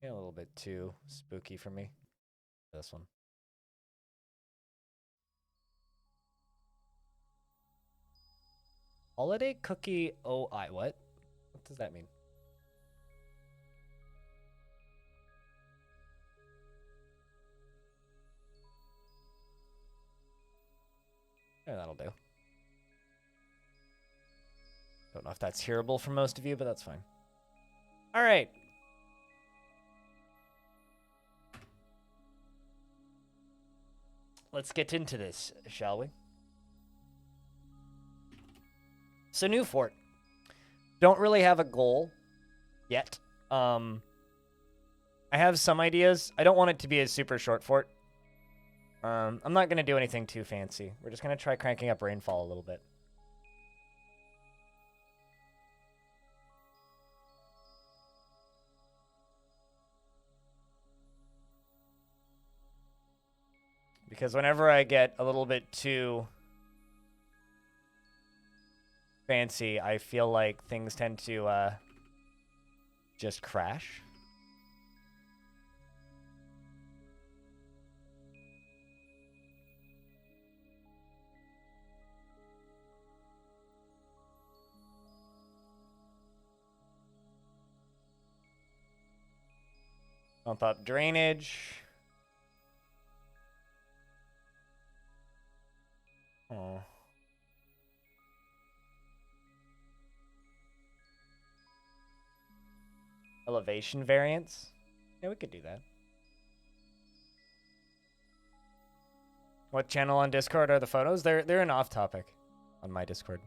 Yeah, a little bit too spooky for me. This one. Holiday cookie OI. What? What does that mean? Yeah, that'll do. Don't know if that's hearable for most of you, but that's fine. All right. Let's get into this, shall we? So, new fort. Don't really have a goal yet. I have some ideas. I don't want it to be a super short fort. I'm not going to do anything too fancy. We're just going to try cranking up rainfall a little bit. Because whenever I get a little bit too fancy, I feel like things tend to just crash. Bump up drainage. Oh. Elevation variance. Yeah, we could do that. What channel on Discord are the photos? They're an off topic on my Discord.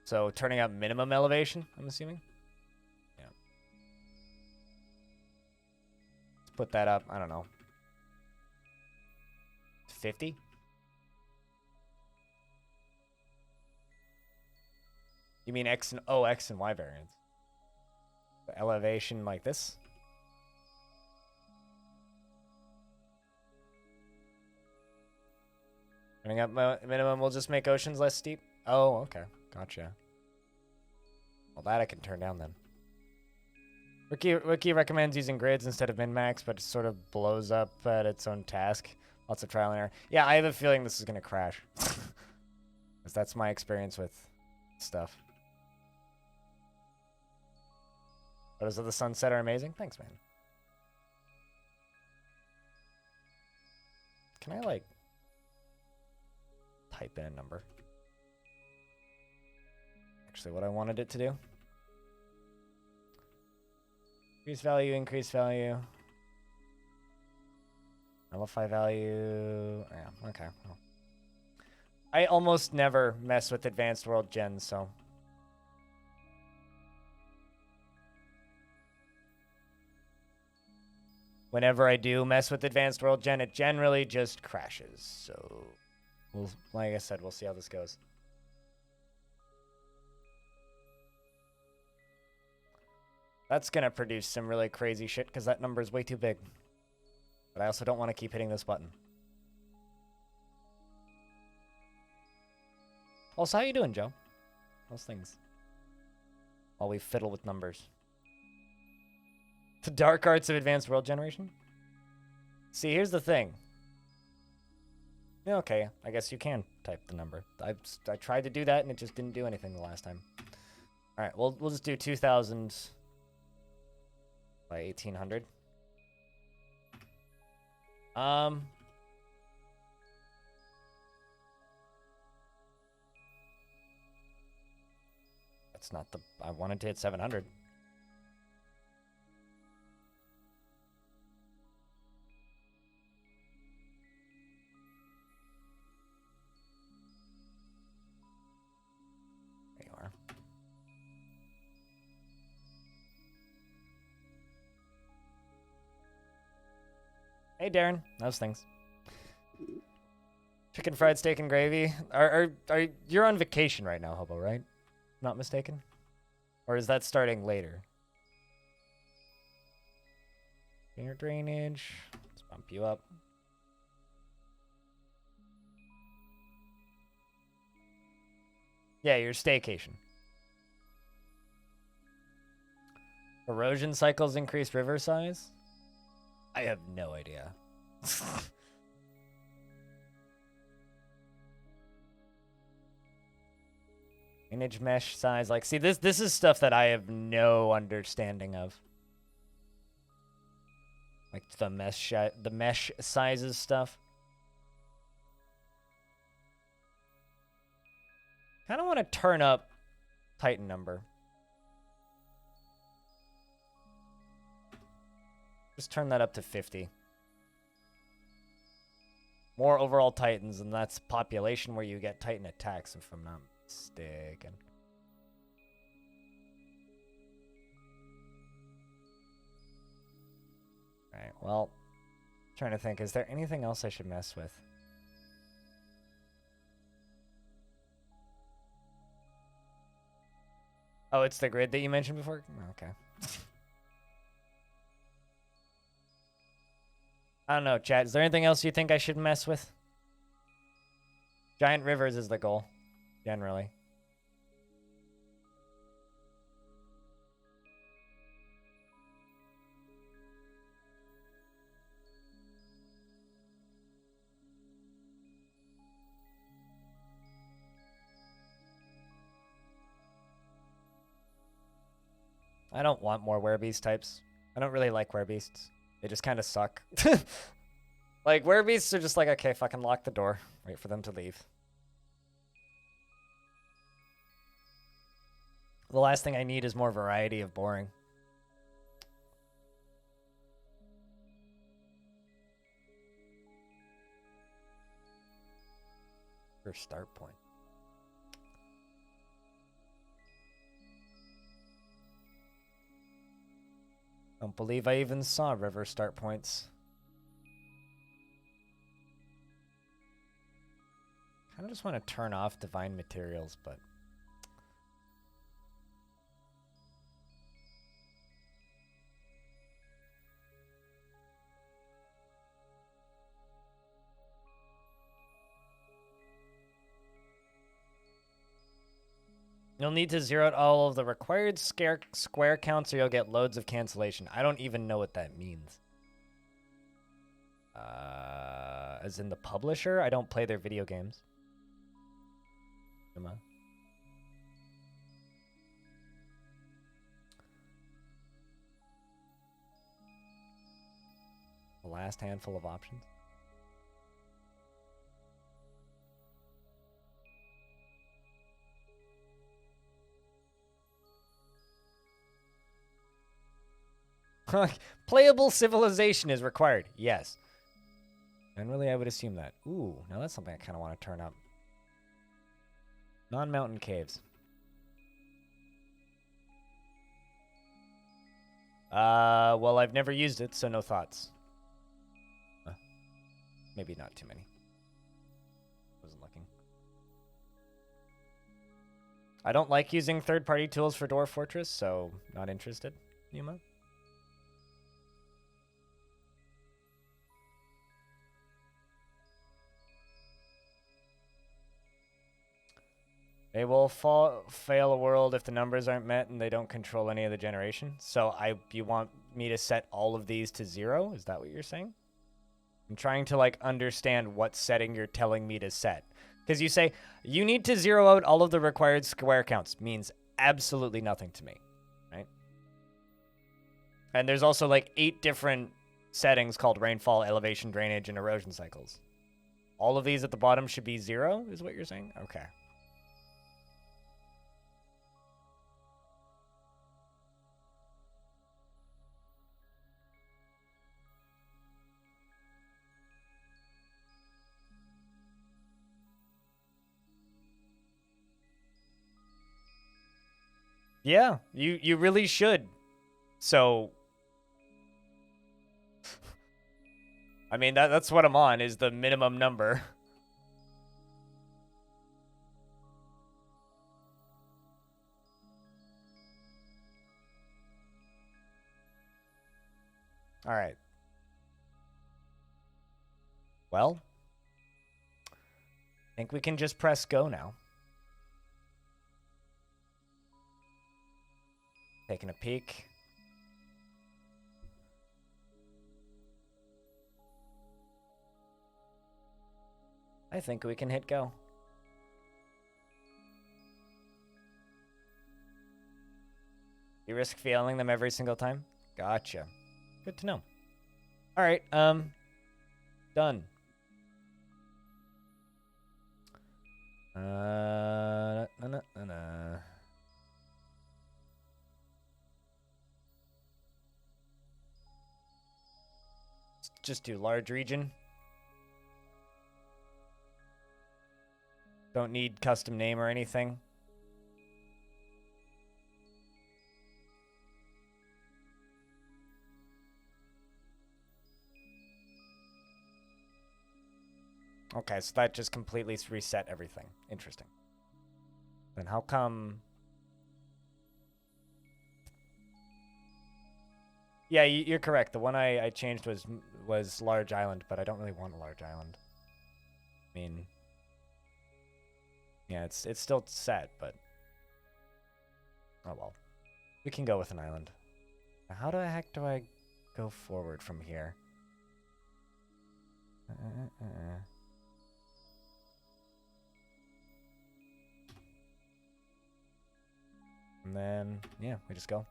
So turning up minimum elevation, I'm assuming? Yeah. Let's put that up, I don't know. 50? You mean X and Y variance? The elevation like this? Turning up minimum will just make oceans less steep? Oh, okay. Gotcha. Well, that I can turn down then. Wiki recommends using grids instead of min-max, but it sort of blows up at its own task. Lots of trial and error. Yeah, I have a feeling this is going to crash. Because that's my experience with stuff. Photos of the sunset are amazing. Thanks, man. Can I, like, type in a number? Actually, what I wanted it to do. Increase value, increase value. Nullify value. Yeah, okay. Well. I almost never mess with advanced world gens, so. Whenever I do mess with advanced world gen, it generally just crashes. So, like I said, we'll see how this goes. That's going to produce some really crazy shit because that number is way too big. But I also don't want to keep hitting this button. Also, how you doing, Joe? Those things. While we fiddle with numbers. The dark arts of advanced world generation? See, here's the thing. Okay, I guess you can type the number. I tried to do that and it just didn't do anything the last time. All right, we'll just do 2,000 by 1,800. That's not the... I wanted to hit 700. There you are. Hey, Darren. How's things? Chicken fried steak and gravy. You're on vacation right now, Hobo, right? Not mistaken? Or is that starting later? Air drainage. Let's bump you up. Yeah, your staycation. Erosion cycles increase river size? I have no idea. Image mesh size, like, see, this is stuff that I have no understanding of. Like the mesh sizes stuff. Kind of want to turn up Titan number. Just turn that up to 50. More overall Titans, and that's population where you get Titan attacks, if I'm not mistaken. Alright, well, trying to think, is there anything else I should mess with? Oh, it's the grid that you mentioned before? Okay. I don't know, chat. Is there anything else you think I should mess with? Giant rivers is the goal, generally. I don't want more werebeast types. I don't really like werebeasts. They just kind of suck. Like, werebeasts are just like, okay, fucking lock the door. Wait for them to leave. The last thing I need is more variety of boring. First start point. Don't believe I even saw river start points. Kind of just want to turn off divine materials, but... You'll need to zero out all of the required square counts or you'll get loads of cancellation. I don't even know what that means. As in the publisher? I don't play their video games. Emma. The last handful of options. Playable civilization is required. Yes. Generally, I would assume that. Ooh, now that's something I kind of want to turn up. Non-mountain caves. Well, I've never used it, so no thoughts. Maybe not too many. Wasn't looking. I don't like using third-party tools for Dwarf Fortress, so not interested. Yuma? They will fail a world if the numbers aren't met and they don't control any of the generation. So you want me to set all of these to 0? Is that what you're saying? I'm trying to like understand what setting you're telling me to set. Because you say, you need to 0 out all of the required square counts. Means absolutely nothing to me, right? And there's also like 8 different settings called rainfall, elevation, drainage, and erosion cycles. All of these at the bottom should be 0, is what you're saying? Okay. Yeah, you really should. So, I mean, that's what I'm on, is the minimum number. All right. Well, I think we can just press go now. Taking a peek. I think we can hit go. You risk failing them every single time? Gotcha. Good to know. All right, done. Let's just do large region. Don't need custom name or anything. Okay, so that just completely reset everything. Interesting. Then how come... Yeah, you're correct. The one I changed was large island, but I don't really want a large island. I mean... Yeah, it's still set, but... Oh well. We can go with an island. How the heck do I go forward from here? And then, yeah, we just go.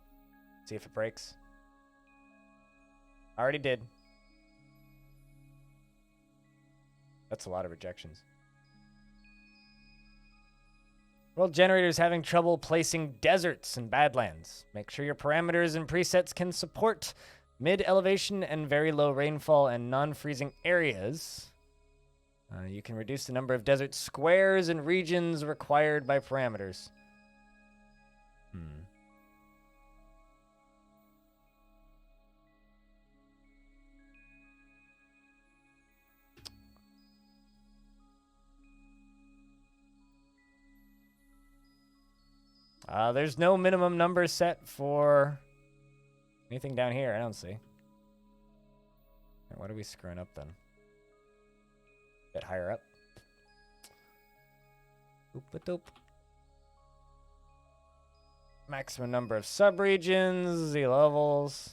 See if it breaks. Already did. That's a lot of rejections. World generator is having trouble placing deserts and badlands. Make sure your parameters and presets can support mid-elevation and very low rainfall and non-freezing areas. You can reduce the number of desert squares and regions required by parameters. There's no minimum number set for anything down here. I don't see. What are we screwing up then? A bit higher up. Oop-a-doop. Maximum number of subregions, Z levels.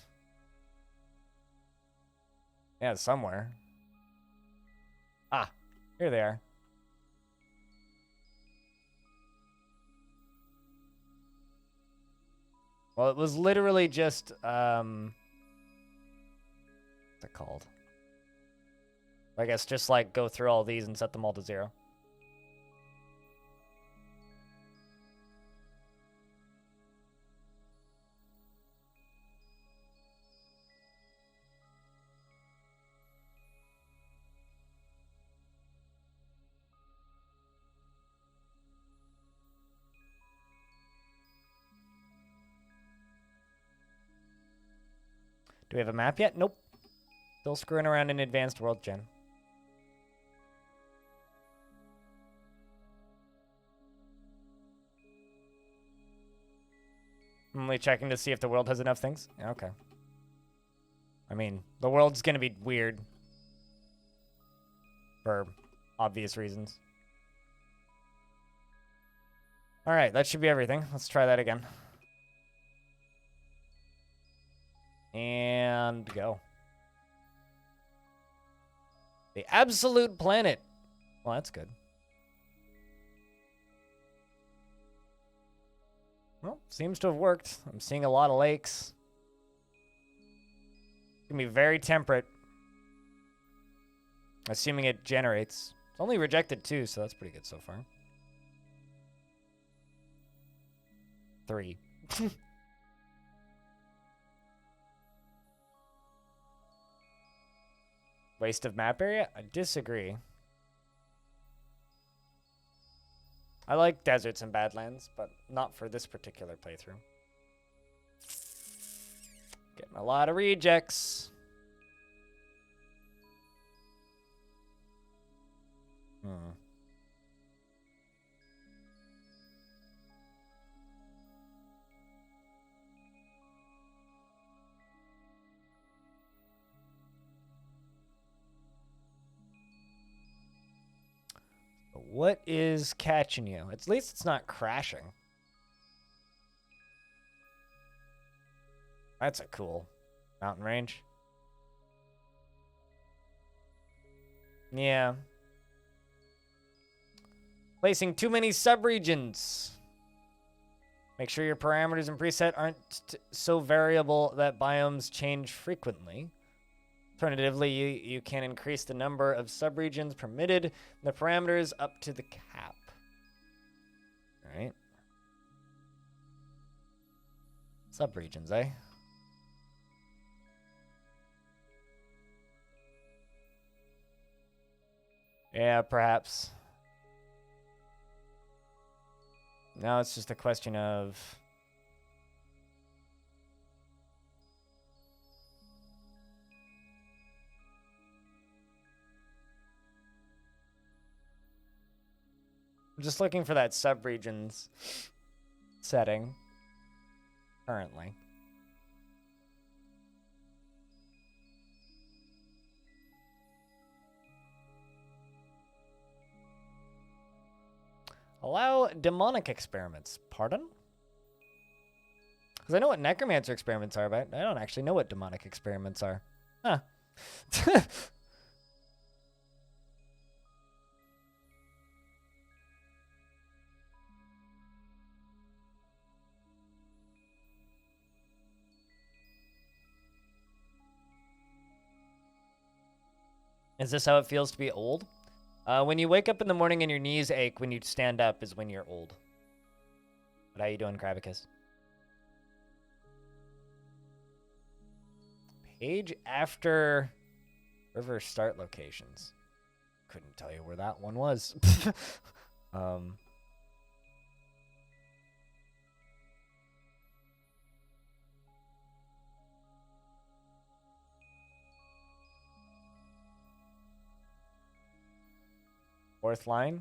Yeah, somewhere. Ah, here they are. Well, it was literally just, what's it called? I guess just, like, go through all these and set them all to 0. Do we have a map yet? Nope. Still screwing around in Advanced World Gen. I'm only checking to see if the world has enough things. Yeah, okay. I mean, the world's gonna be weird. For obvious reasons. Alright, that should be everything. Let's try that again. And go. The absolute planet. Well, that's good. Well, seems to have worked. I'm seeing a lot of lakes. It's gonna be very temperate. Assuming it generates. It's only rejected 2, so that's pretty good so far. 3. Waste of map area? I disagree. I like deserts and badlands, but not for this particular playthrough. Getting a lot of rejects. What is catching you? At least it's not crashing. That's a cool mountain range. Yeah. Placing too many subregions. Make sure your parameters and preset aren't so variable that biomes change frequently. Alternatively, you can increase the number of subregions permitted, the parameters up to the cap. All right. Subregions, eh? Yeah, perhaps. Now it's just a question of... I'm just looking for that subregions setting currently. Allow demonic experiments. Pardon? Because I know what necromancer experiments are, but I don't actually know what demonic experiments are. Huh. Is this how it feels to be old? When you wake up in the morning and your knees ache when you stand up is when you're old. But how you doing, Krabicus? Page after river start locations. Couldn't tell you where that one was. Fourth line?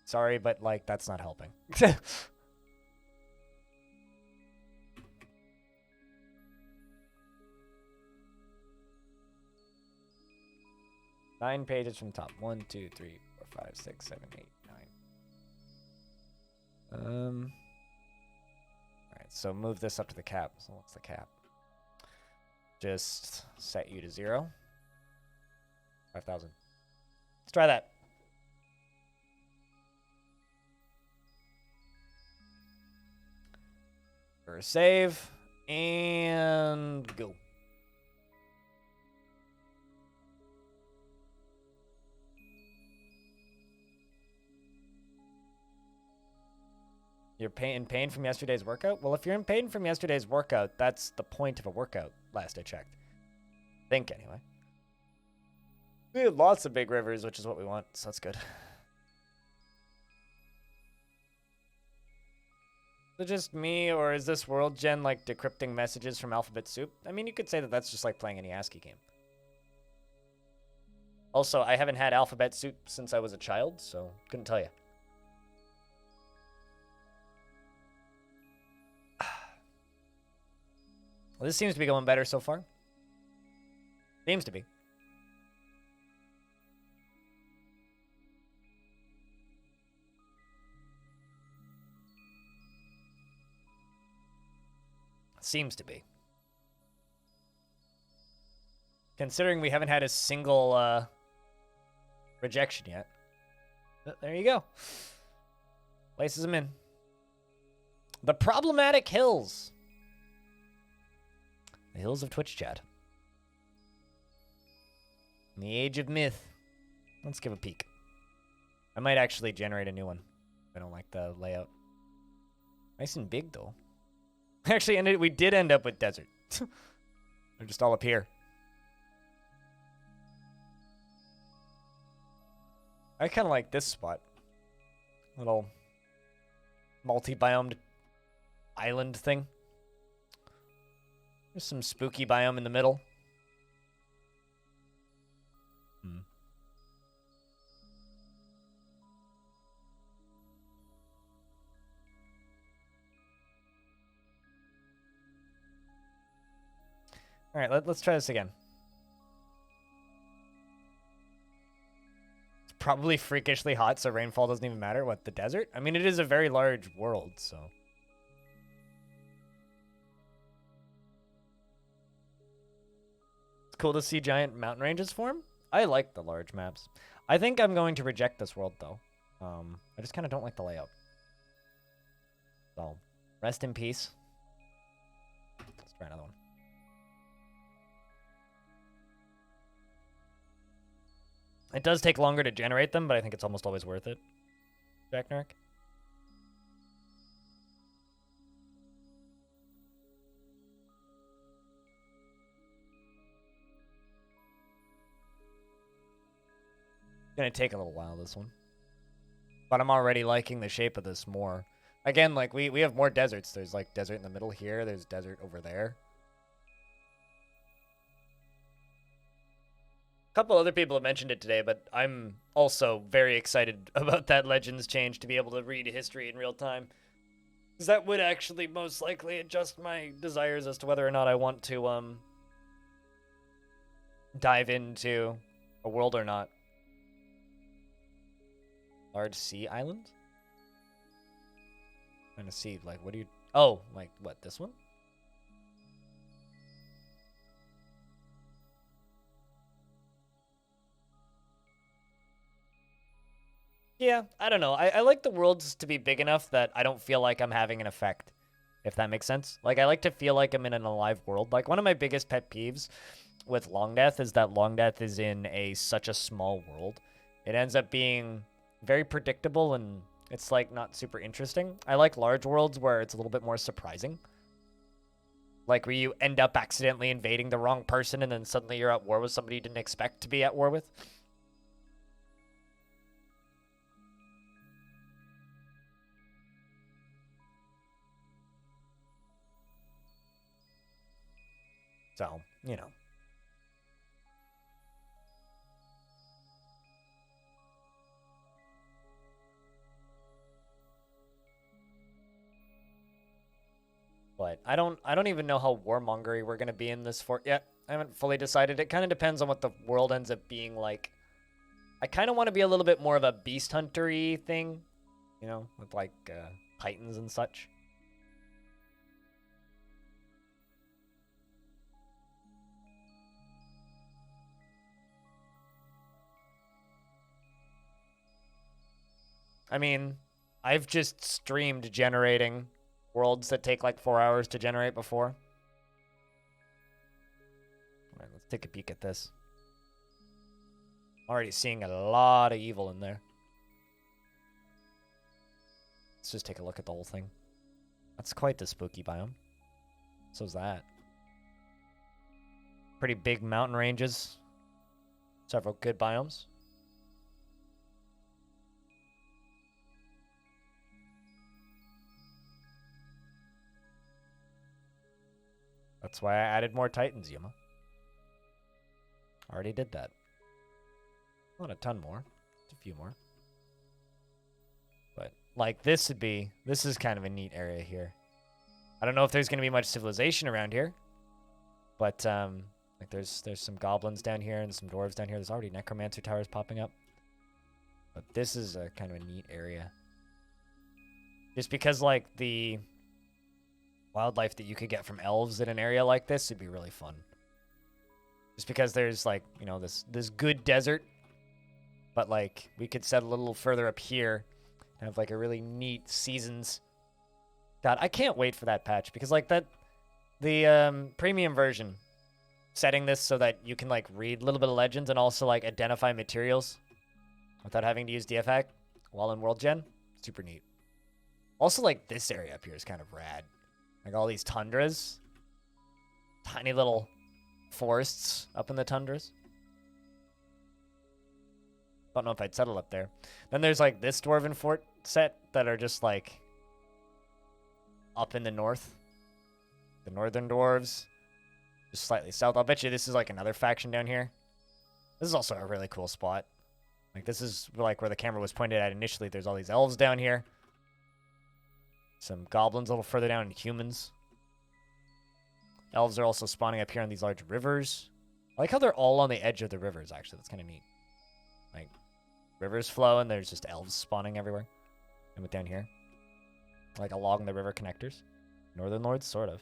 Sorry, but, like, that's not helping. 9 pages from top. 1, 2, 3, 4, 5, 6, 7, 8, 9. Alright, so move this up to the cap. So what's the cap? Just set you to 0. 5,000. Let's try that. For a save. And go. You're in pain from yesterday's workout? Well, if you're in pain from yesterday's workout, that's the point of a workout, last I checked. Think, anyway. We had lots of big rivers, which is what we want, so that's good. Is it just me, or is this world gen like decrypting messages from alphabet soup? I mean, you could say that that's just like playing any ASCII game. Also, I haven't had alphabet soup since I was a child, so couldn't tell you. Well, this seems to be going better so far. Seems to be. Seems to be. Considering we haven't had a single rejection yet. But there you go. Places them in. The problematic hills. The hills of Twitch chat. In the age of myth. Let's give a peek. I might actually generate a new one. I don't like the layout. Nice and big, though. Actually, we did end up with desert. They're just all up here. I kind of like this spot. Little multi-biomed island thing. There's some spooky biome in the middle. All right, let's try this again. It's probably freakishly hot, so rainfall doesn't even matter. What, the desert? I mean, it is a very large world, so... It's cool to see giant mountain ranges form. I like the large maps. I think I'm going to reject this world, though. I just kind of don't like the layout. So, rest in peace. Let's try another one. It does take longer to generate them, but I think it's almost always worth it. Jack Narc. Gonna take a little while, this one. But I'm already liking the shape of this more. Again, like, we have more deserts. There's, like, desert in the middle here. There's desert over there. A couple other people have mentioned it today, but I'm also very excited about that Legends change to be able to read history in real time. Because that would actually most likely adjust my desires as to whether or not I want to dive into a world or not. Large sea island? Trying to see, like, what do you... Oh, like, what, this one? Yeah, I don't know. I like the worlds to be big enough that I don't feel like I'm having an effect, if that makes sense. Like, I like to feel like I'm in an alive world. Like, one of my biggest pet peeves with Long Death is that Long Death is in such a small world. It ends up being very predictable and it's, like, not super interesting. I like large worlds where it's a little bit more surprising. Like, where you end up accidentally invading the wrong person and then suddenly you're at war with somebody you didn't expect to be at war with. So, you know. But I don't even know how warmongery we're gonna be in this fort yet. I haven't fully decided. It kind of depends on what the world ends up being like. I kind of want to be a little bit more of a beast hunter-y thing, you know, with like titans and such. I mean, I've just streamed generating worlds that take like 4 hours to generate before. All right, let's take a peek at this. Already seeing a lot of evil in there. Let's just take a look at the whole thing. That's quite the spooky biome. So's that. Pretty big mountain ranges. Several good biomes. That's why I added more titans, Yuma. Already did that. Not a ton more. Just a few more. But, like, this is kind of a neat area here. I don't know if there's going to be much civilization around here. But, like, there's some goblins down here and some dwarves down here. There's already necromancer towers popping up. But this is a kind of a neat area. Just because, like, the wildlife that you could get from elves in an area like this would be really fun. Just because there's, like, you know, this good desert. But, like, we could set a little further up here and have, like, a really neat seasons. God, I can't wait for that patch. Because, like, the premium version, setting this so that you can, like, read a little bit of legends and also, like, identify materials without having to use DFAC while in World Gen. Super neat. Also, like, this area up here is kind of rad. Like, all these tundras. Tiny little forests up in the tundras. Don't know if I'd settle up there. Then there's, like, this Dwarven fort set that are just, like, up in the north. The northern dwarves. Just slightly south. I'll bet you this is, like, another faction down here. This is also a really cool spot. Like, this is, like, where the camera was pointed at initially. There's all these elves down here. Some goblins a little further down and humans. Elves are also spawning up here on these large rivers. I like how they're all on the edge of the rivers, actually. That's kind of neat. Like, rivers flow and there's just elves spawning everywhere. And with down here. Like, along the river connectors. Northern Lords, sort of.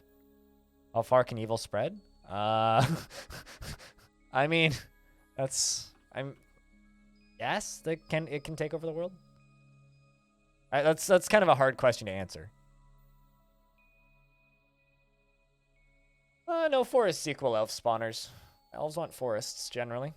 How far can evil spread? I mean, Yes, it can take over the world. That's kind of a hard question to answer. No forests equal elf spawners. Elves want forests generally.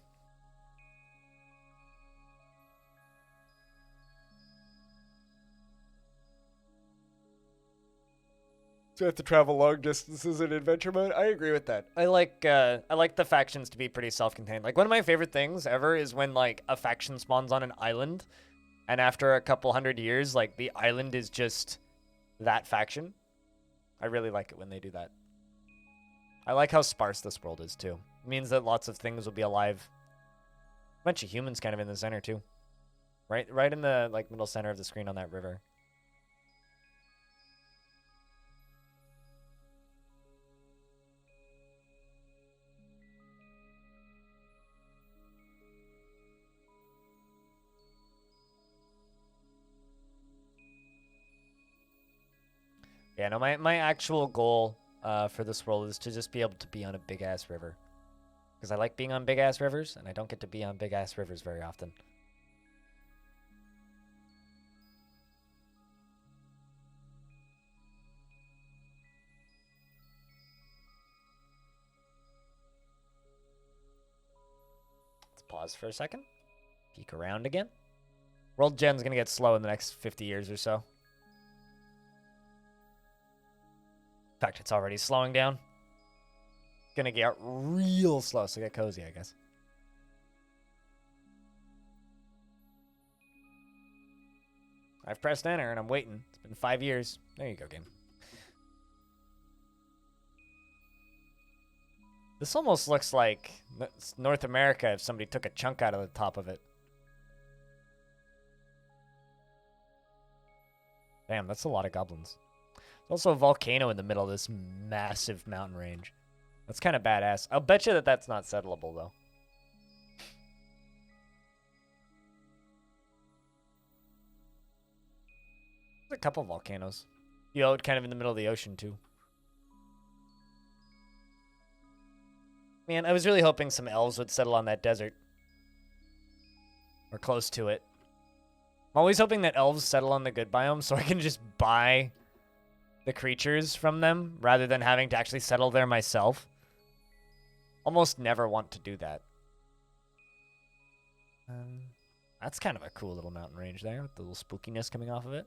So you have to travel long distances in adventure mode. I agree with that. I like the factions to be pretty self-contained. Like one of my favorite things ever is when like a faction spawns on an island, and after a couple hundred years, like the island is just that faction. I really like it when they do that. I like how sparse this world is too. It means that lots of things will be alive. A bunch of humans kind of in the center too. Right in the like middle center of the screen on that river. Yeah, no, my actual goal for this world is to just be able to be on a big-ass river. Because I like being on big-ass rivers, and I don't get to be on big-ass rivers very often. Let's pause for a second. Peek around again. World gen's going to get slow in the next 50 years or so. In fact, it's already slowing down. Gonna get real slow, so get cozy, I guess. I've pressed enter and I'm waiting. It's been 5 years. There you go, game. This almost looks like North America if somebody took a chunk out of the top of it. Damn, that's a lot of goblins. There's also a volcano in the middle of this massive mountain range. That's kind of badass. I'll bet you that that's not settleable, though. There's a couple volcanoes. You kind of in the middle of the ocean, too. Man, I was really hoping some elves would settle on that desert. Or close to it. I'm always hoping that elves settle on the good biome so I can just buy the creatures from them rather than having to actually settle there myself. Almost never want to do that. That's kind of a cool little mountain range there with the little spookiness coming off of it.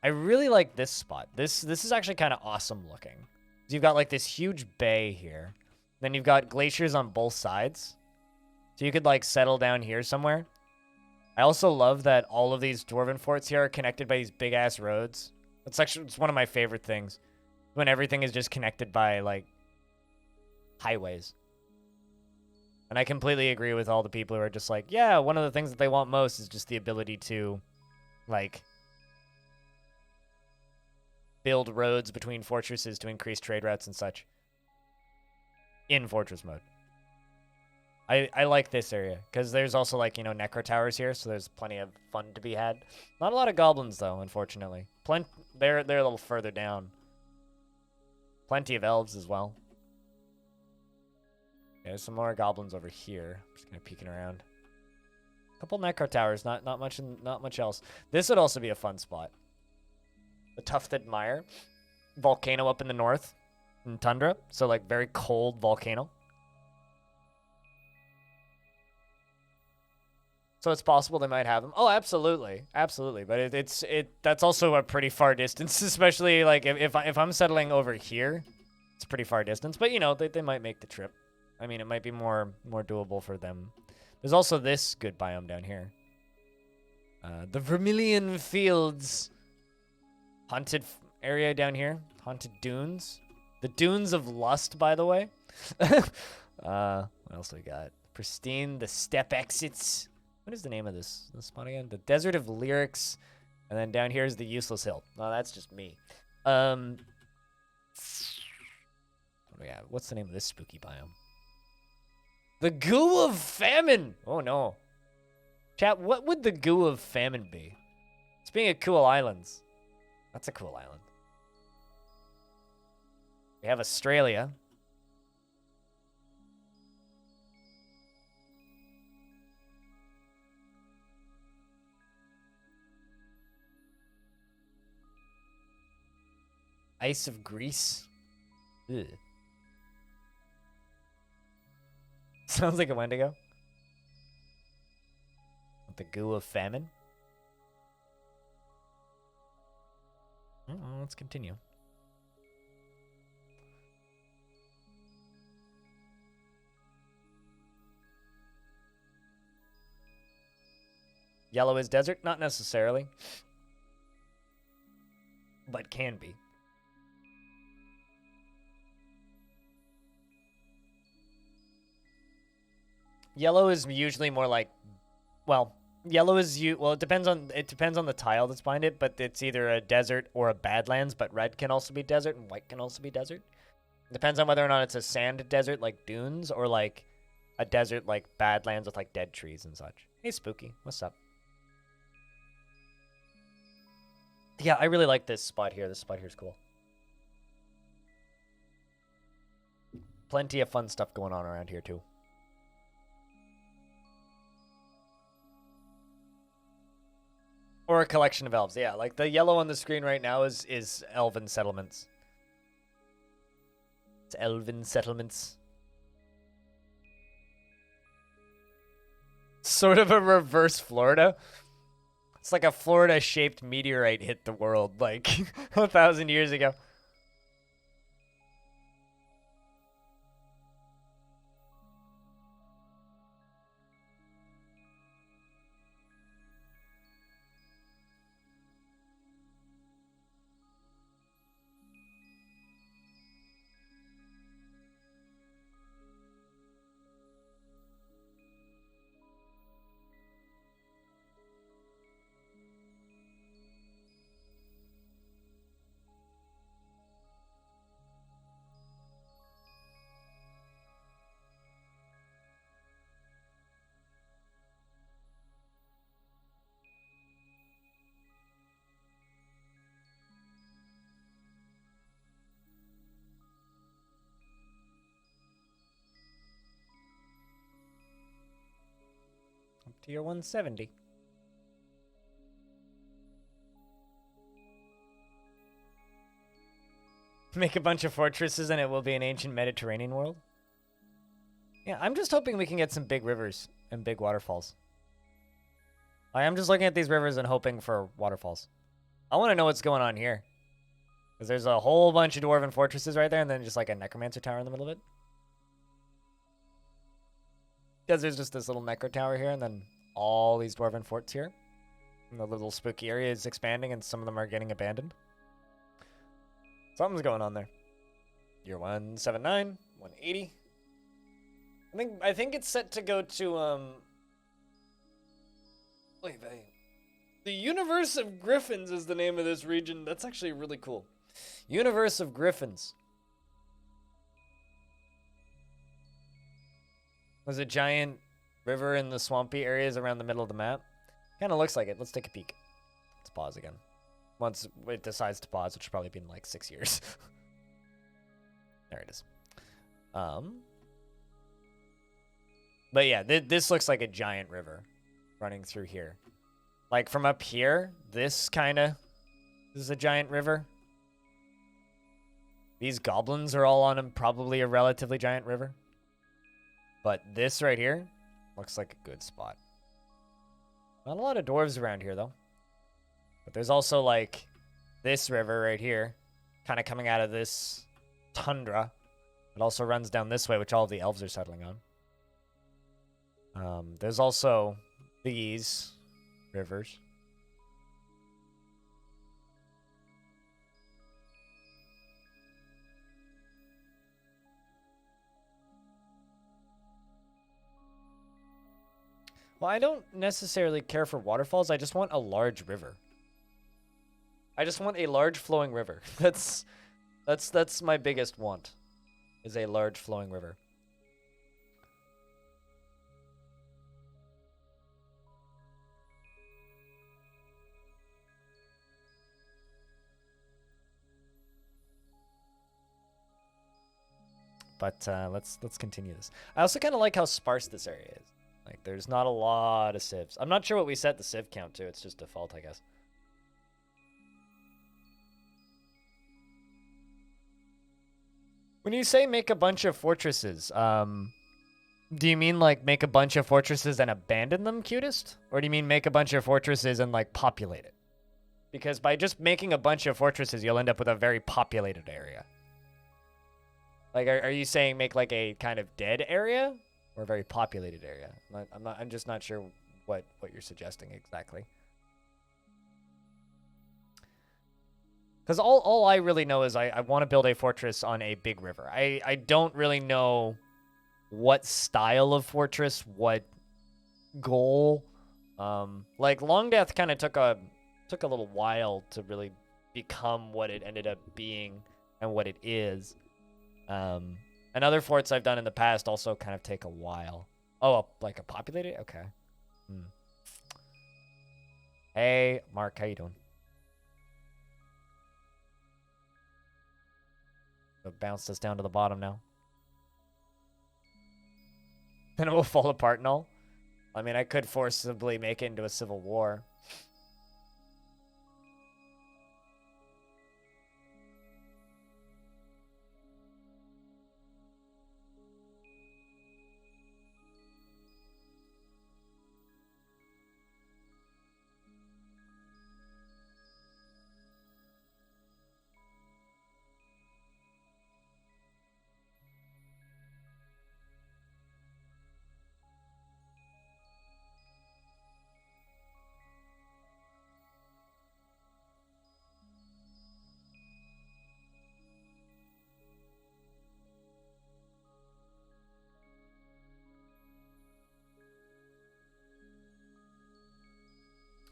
I really like this spot. This is actually kind of awesome looking. You've got like this huge bay here. Then you've got glaciers on both sides. So you could like settle down here somewhere. I also love that all of these dwarven forts here are connected by these big ass roads. It's one of my favorite things. When everything is just connected by like highways. And I completely agree with all the people who are just like, yeah, one of the things that they want most is just the ability to like build roads between fortresses to increase trade routes and such in fortress mode. I like this area because there's also like, you know, necro towers here, so there's plenty of fun to be had. Not a lot of goblins though, unfortunately. They're a little further down. Plenty of elves as well. Yeah, there's some more goblins over here. Just kind of peeking around. A couple necro towers, not much else. This would also be a fun spot. The Tufted Mire, volcano up in the north, in tundra, so like very cold volcano. So it's possible they might have them. Oh, absolutely, absolutely. But that's also a pretty far distance, especially like if I'm settling over here, it's a pretty far distance. But you know they might make the trip. I mean, it might be more doable for them. There's also this good biome down here. The Vermilion Fields, haunted area down here, haunted dunes, the Dunes of Lust, by the way. What else do we got? Pristine, the step exits. What is the name of this spot again? The Desert of Lyrics. And then down here is the Useless Hill. No, that's just me. What do we have? What's the name of this spooky biome? The Goo of Famine! Oh, no. Chat, what would the Goo of Famine be? Speaking of cool islands. That's a cool island. We have Australia. Ice of Greece. Ugh. Sounds like a Wendigo. The goo of famine. Let's continue. Yellow is desert? Not necessarily. But can be. Yellow is usually more like, well, yellow is it depends on the tile that's behind it, but it's either a desert or a badlands, but red can also be desert and white can also be desert. Depends on whether or not it's a sand desert like dunes or like a desert like badlands with like dead trees and such. Hey Spooky, what's up? Yeah, I really like this spot here. This spot here is cool. Plenty of fun stuff going on around here too. Or a collection of elves, yeah. Like the yellow on the screen right now is elven settlements. It's elven settlements. Sort of a reverse Florida. It's like a Florida-shaped meteorite hit the world like 1,000 years ago. Tier 170. Make a bunch of fortresses and it will be an ancient Mediterranean world. Yeah, I'm just hoping we can get some big rivers and big waterfalls. I am just looking at these rivers and hoping for waterfalls. I want to know what's going on here. Because there's a whole bunch of dwarven fortresses right there and then just like a necromancer tower in the middle of it. Because there's just this little necro tower here and then all these dwarven forts here. And the little spooky area is expanding and some of them are getting abandoned. Something's going on there. Year 179, 180. I think it's set to go to wait. The Universe of Griffins is the name of this region. That's actually really cool. Universe of Griffins. There's a giant river in the swampy areas around the middle of the map. Kind of looks like it. Let's take a peek. Let's pause again. Once it decides to pause, which will probably be in like 6 years. There it is. But yeah, this looks like a giant river running through here. Like from up here, this is a giant river. These goblins are all on probably a relatively giant river. But this right here looks like a good spot. Not a lot of dwarves around here, though. But there's also, like, this river right here, kind of coming out of this tundra. It also runs down this way, which all of the elves are settling on. There's also these rivers. Well, I don't necessarily care for waterfalls. I just want a large river. I just want a large flowing river. That's my biggest want, is a large flowing river. But let's continue this. I also kind of like how sparse this area is. Like, there's not a lot of civs. I'm not sure what we set the civ count to. It's just default, I guess. When you say make a bunch of fortresses, do you mean like make a bunch of fortresses and abandon them, cutest? Or do you mean make a bunch of fortresses and like populate it? Because by just making a bunch of fortresses, you'll end up with a very populated area. Like, are you saying make like a kind of dead area or a very populated area? I'm just not sure what you're suggesting exactly. Because all I really know is I want to build a fortress on a big river. I don't really know what style of fortress, what goal. Like Long Death kind of took a little while to really become what it ended up being and what it is. And other forts I've done in the past also kind of take a while. Oh, like a populated? Okay. Hey, Mark, how you doing? So bounced us down to the bottom now. Then it will fall apart and all. I mean, I could forcibly make it into a civil war.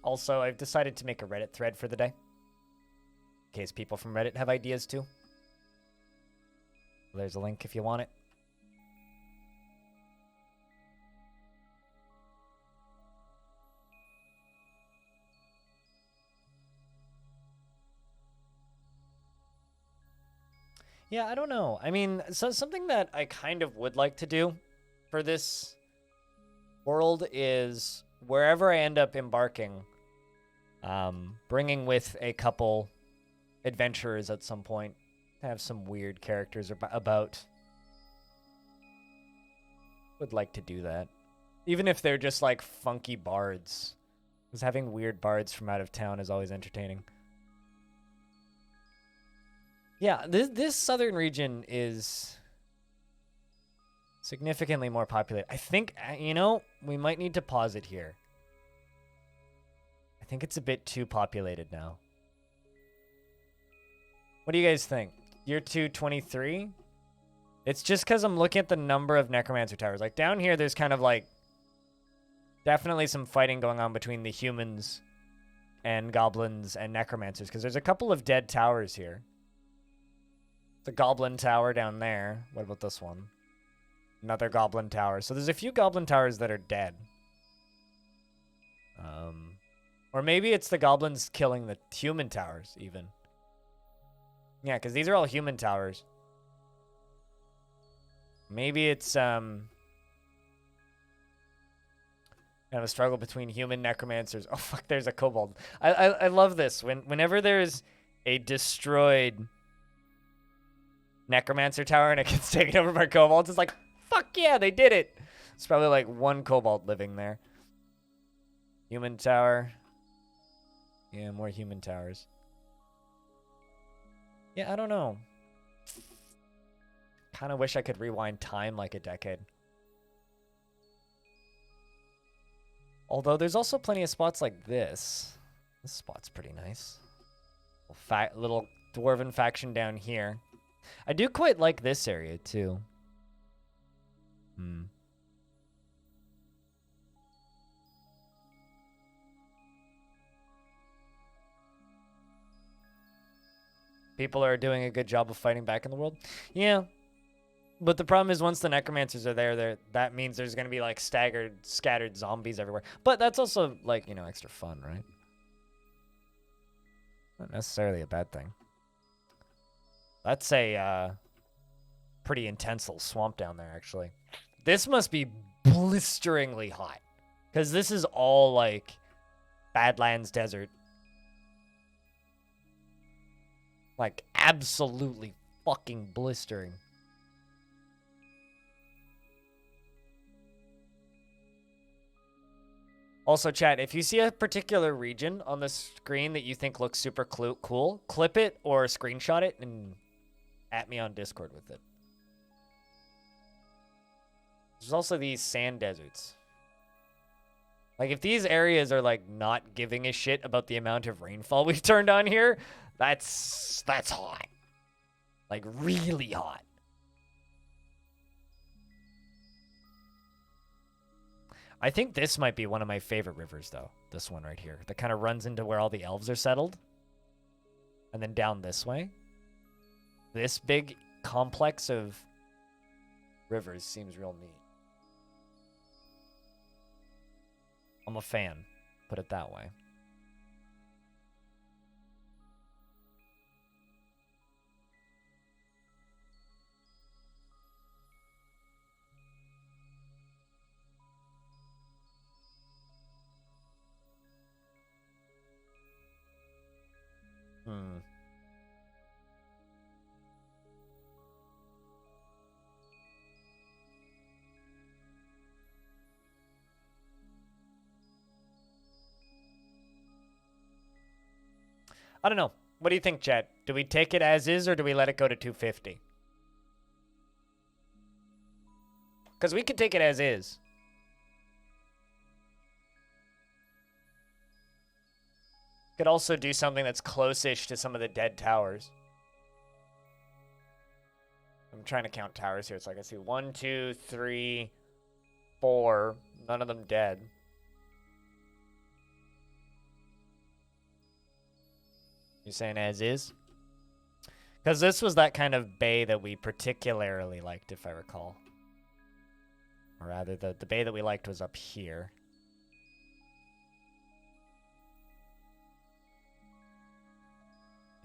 Also, I've decided to make a Reddit thread for the day. In case people from Reddit have ideas too. There's a link if you want it. Yeah, I don't know. I mean, so something that I kind of would like to do for this world is wherever I end up embarking, bringing with a couple adventurers at some point to have some weird characters about. Would like to do that. Even if they're just like funky bards. Because having weird bards from out of town is always entertaining. Yeah, this southern region is significantly more populated. I think, you know, we might need to pause it here. I think it's a bit too populated now. What do you guys think? Year 223? It's just because I'm looking at the number of necromancer towers. Like down here, there's kind of like definitely some fighting going on between the humans and goblins and necromancers because there's a couple of dead towers here. The goblin tower down there. What about this one? Another goblin tower. So there's a few goblin towers that are dead. Or maybe it's the goblins killing the human towers, even. Yeah, because these are all human towers. Maybe it's kind of a struggle between human necromancers. Oh fuck, there's a kobold. I love this. Whenever there's a destroyed necromancer tower and it gets taken over by kobolds, it's like, fuck yeah, they did it. It's probably like one kobold living there. Human tower. Yeah, more human towers. Yeah, I don't know. Kind of wish I could rewind time like a decade. Although there's also plenty of spots like this. This spot's pretty nice. Little dwarven faction down here. I do quite like this area too. People are doing a good job of fighting back in the world. Yeah. But the problem is once the necromancers are there, that means there's going to be like scattered zombies everywhere. But that's also like, you know, extra fun, right? Not necessarily a bad thing. That's a pretty intense little swamp down there, actually. This must be blisteringly hot. Because this is all like Badlands Desert. Like absolutely fucking blistering. Also, chat, if you see a particular region on the screen that you think looks super cool, clip it or screenshot it and at me on Discord with it. There's also these sand deserts. Like, if these areas are, like, not giving a shit about the amount of rainfall we've turned on here, that's hot. Like, really hot. I think this might be one of my favorite rivers, though. This one right here. That kind of runs into where all the elves are settled. And then down this way. This big complex of rivers seems real neat. I'm a fan. Put it that way. I don't know. What do you think, Chad? Do we take it as is or do we let it go to 250? Because we could take it as is. Could also do something that's close-ish to some of the dead towers. I'm trying to count towers here. It's like I see 1, 2, 3, 4. None of them dead. You saying as is? Because this was that kind of bay that we particularly liked, if I recall. Or rather, the bay that we liked was up here.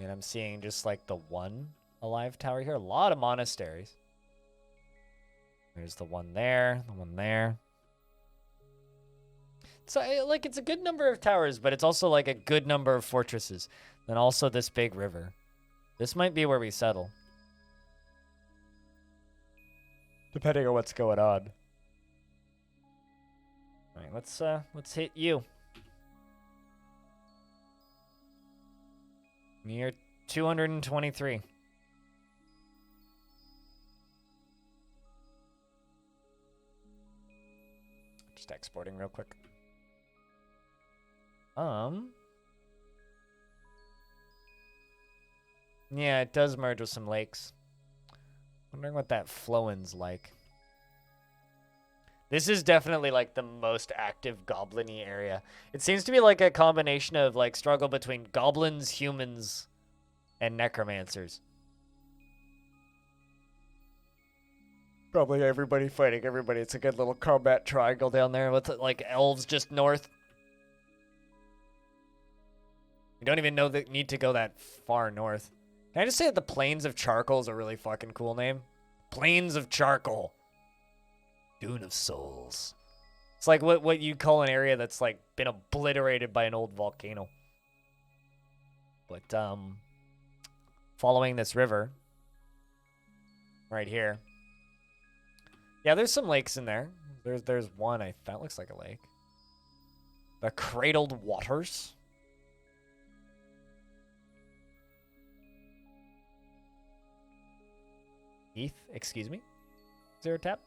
And I'm seeing just like the one alive tower here. A lot of monasteries. There's the one there, the one there. So, like, it's a good number of towers, but it's also, like, a good number of fortresses. Then also this big river. This might be where we settle. Depending on what's going on. All right, let's hit you. Near 223. Just exporting real quick. Yeah, it does merge with some lakes. Wondering what that flowing's like. This is definitely like the most active goblin-y area. It seems to be like a combination of like struggle between goblins, humans, and necromancers. Probably everybody fighting everybody. It's a good little combat triangle down there with like elves just north. You don't even know that need to go that far north. Can I just say that the Plains of Charcoal is a really fucking cool name? Plains of Charcoal. Dune of Souls. It's like what you'd call an area that's like been obliterated by an old volcano. But following this river right here. Yeah, there's some lakes in there. There's one that looks like a lake. The Cradled Waters. Heath, excuse me. Zero tap.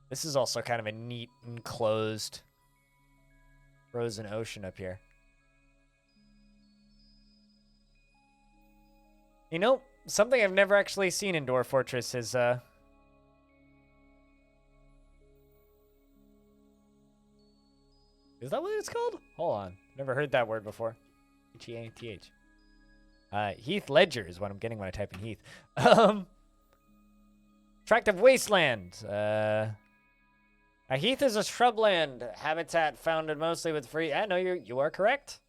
This is also kind of a neat enclosed frozen ocean up here. You know, something I've never actually seen in Dwarf Fortress is is that what it's called? Hold on. Never heard that word before. H-E-A-T-H. Heath Ledger is what I'm getting when I type in Heath. Tract of wasteland. A heath is a shrubland habitat founded mostly with free... I know you are correct.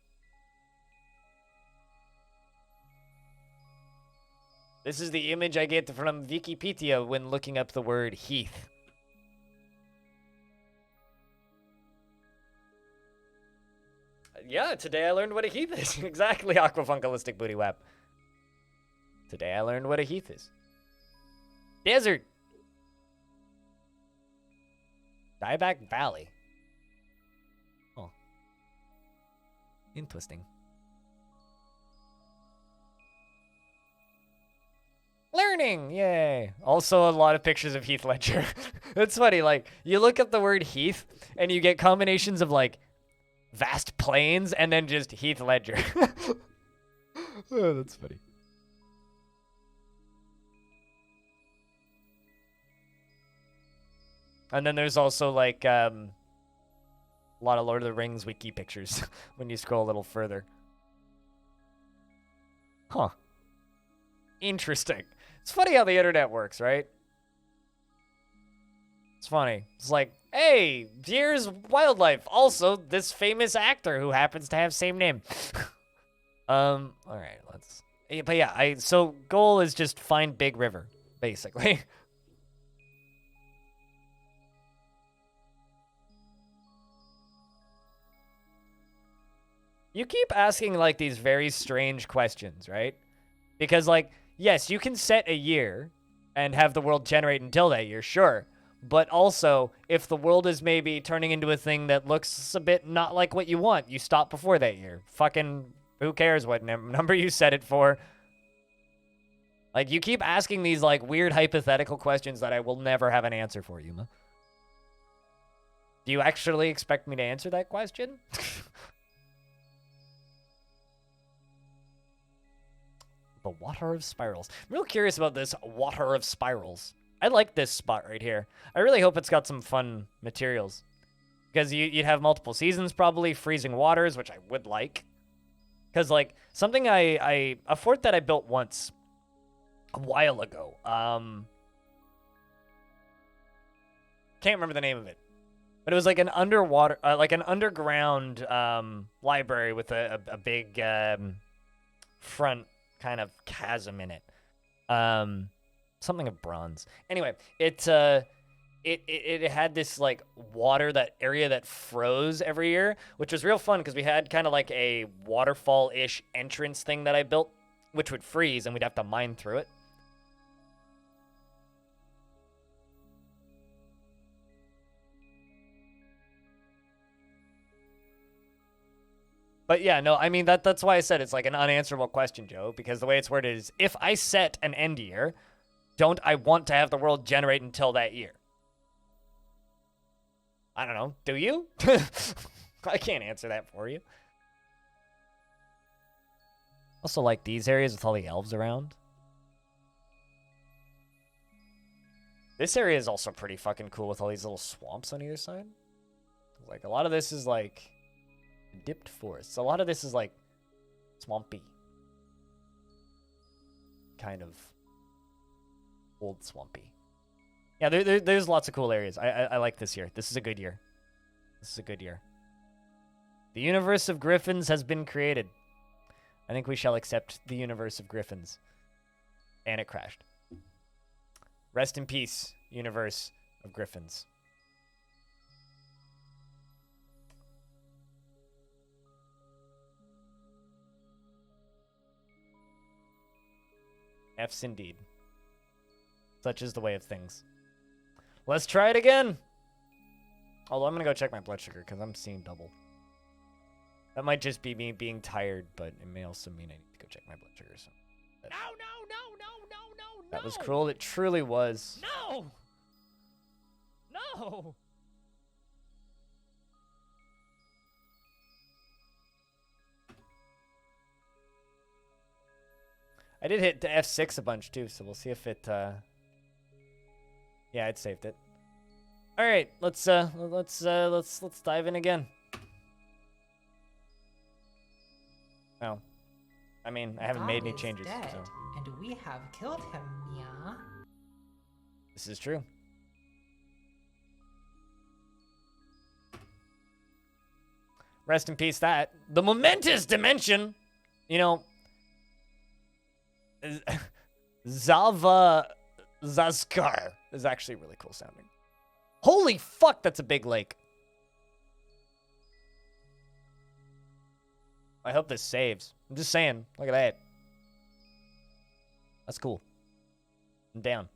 This is the image I get from Wikipedia when looking up the word heath. Yeah, today I learned what a heath is. Exactly, Aquafunkalistic Booty Wap. Today I learned what a heath is. Desert. Dieback Valley. Oh. Interesting. Learning! Yay! Also a lot of pictures of Heath Ledger. It's funny, like, you look up the word Heath, and you get combinations of, like, vast plains, and then just Heath Ledger. Oh, that's funny. And then there's also, like, a lot of Lord of the Rings wiki pictures when you scroll a little further. Huh. Interesting. It's funny how the internet works, right? It's funny. It's like, hey, here's wildlife. Also, this famous actor who happens to have same name. All right, let's. But yeah, so goal is just find big river, basically. You keep asking, like, these very strange questions, right? Because, like, yes, you can set a year and have the world generate until that year, sure. But also, if the world is maybe turning into a thing that looks a bit not like what you want, you stop before that year. Fucking, who cares what number you set it for? Like, you keep asking these, like, weird hypothetical questions that I will never have an answer for, Yuma. Do you actually expect me to answer that question? The Water of Spirals. I'm real curious about this Water of Spirals. I like this spot right here. I really hope it's got some fun materials. Because you'd have multiple seasons, probably. Freezing waters, which I would like. Because, like, something a fort that I built once a while ago. Can't remember the name of it. But it was like an underwater, like an underground library with a big front kind of chasm in it. Something of bronze. Anyway, it had this like water, that area that froze every year, which was real fun because we had kind of like a waterfall-ish entrance thing that I built, which would freeze and we'd have to mine through it. But yeah, no, I mean, that's why I said it's like an unanswerable question, Joe, because the way it's worded is, if I set an end year, don't I want to have the world generate until that year? I don't know. Do you? I can't answer that for you. Also like these areas with all the elves around. This area is also pretty fucking cool with all these little swamps on either side. Like, a lot of this is like dipped forests. A lot of this is like swampy. Kind of old swampy. Yeah, there's lots of cool areas. I like this year. This is a good year. This is a good year. The universe of griffins has been created. I think we shall accept the universe of griffins. And it crashed. Rest in peace, universe of griffins. F's indeed. Such is the way of things. Let's try it again. Although I'm going to go check my blood sugar because I'm seeing double. That might just be me being tired, but it may also mean I need to go check my blood sugar. So No. that was cruel. It truly was. No. No. I did hit the F6 a bunch too, so we'll see if it. Yeah, it saved it. All right, let's dive in again. Oh, I mean, I haven't made any changes. Dead, so. and we have killed him, Mia. This is true. Rest in peace. That the momentous dimension. You know. Zava Zaskar is actually really cool sounding. Holy fuck, that's a big lake. I hope this saves. I'm just saying. Look at that. That's cool. I'm down.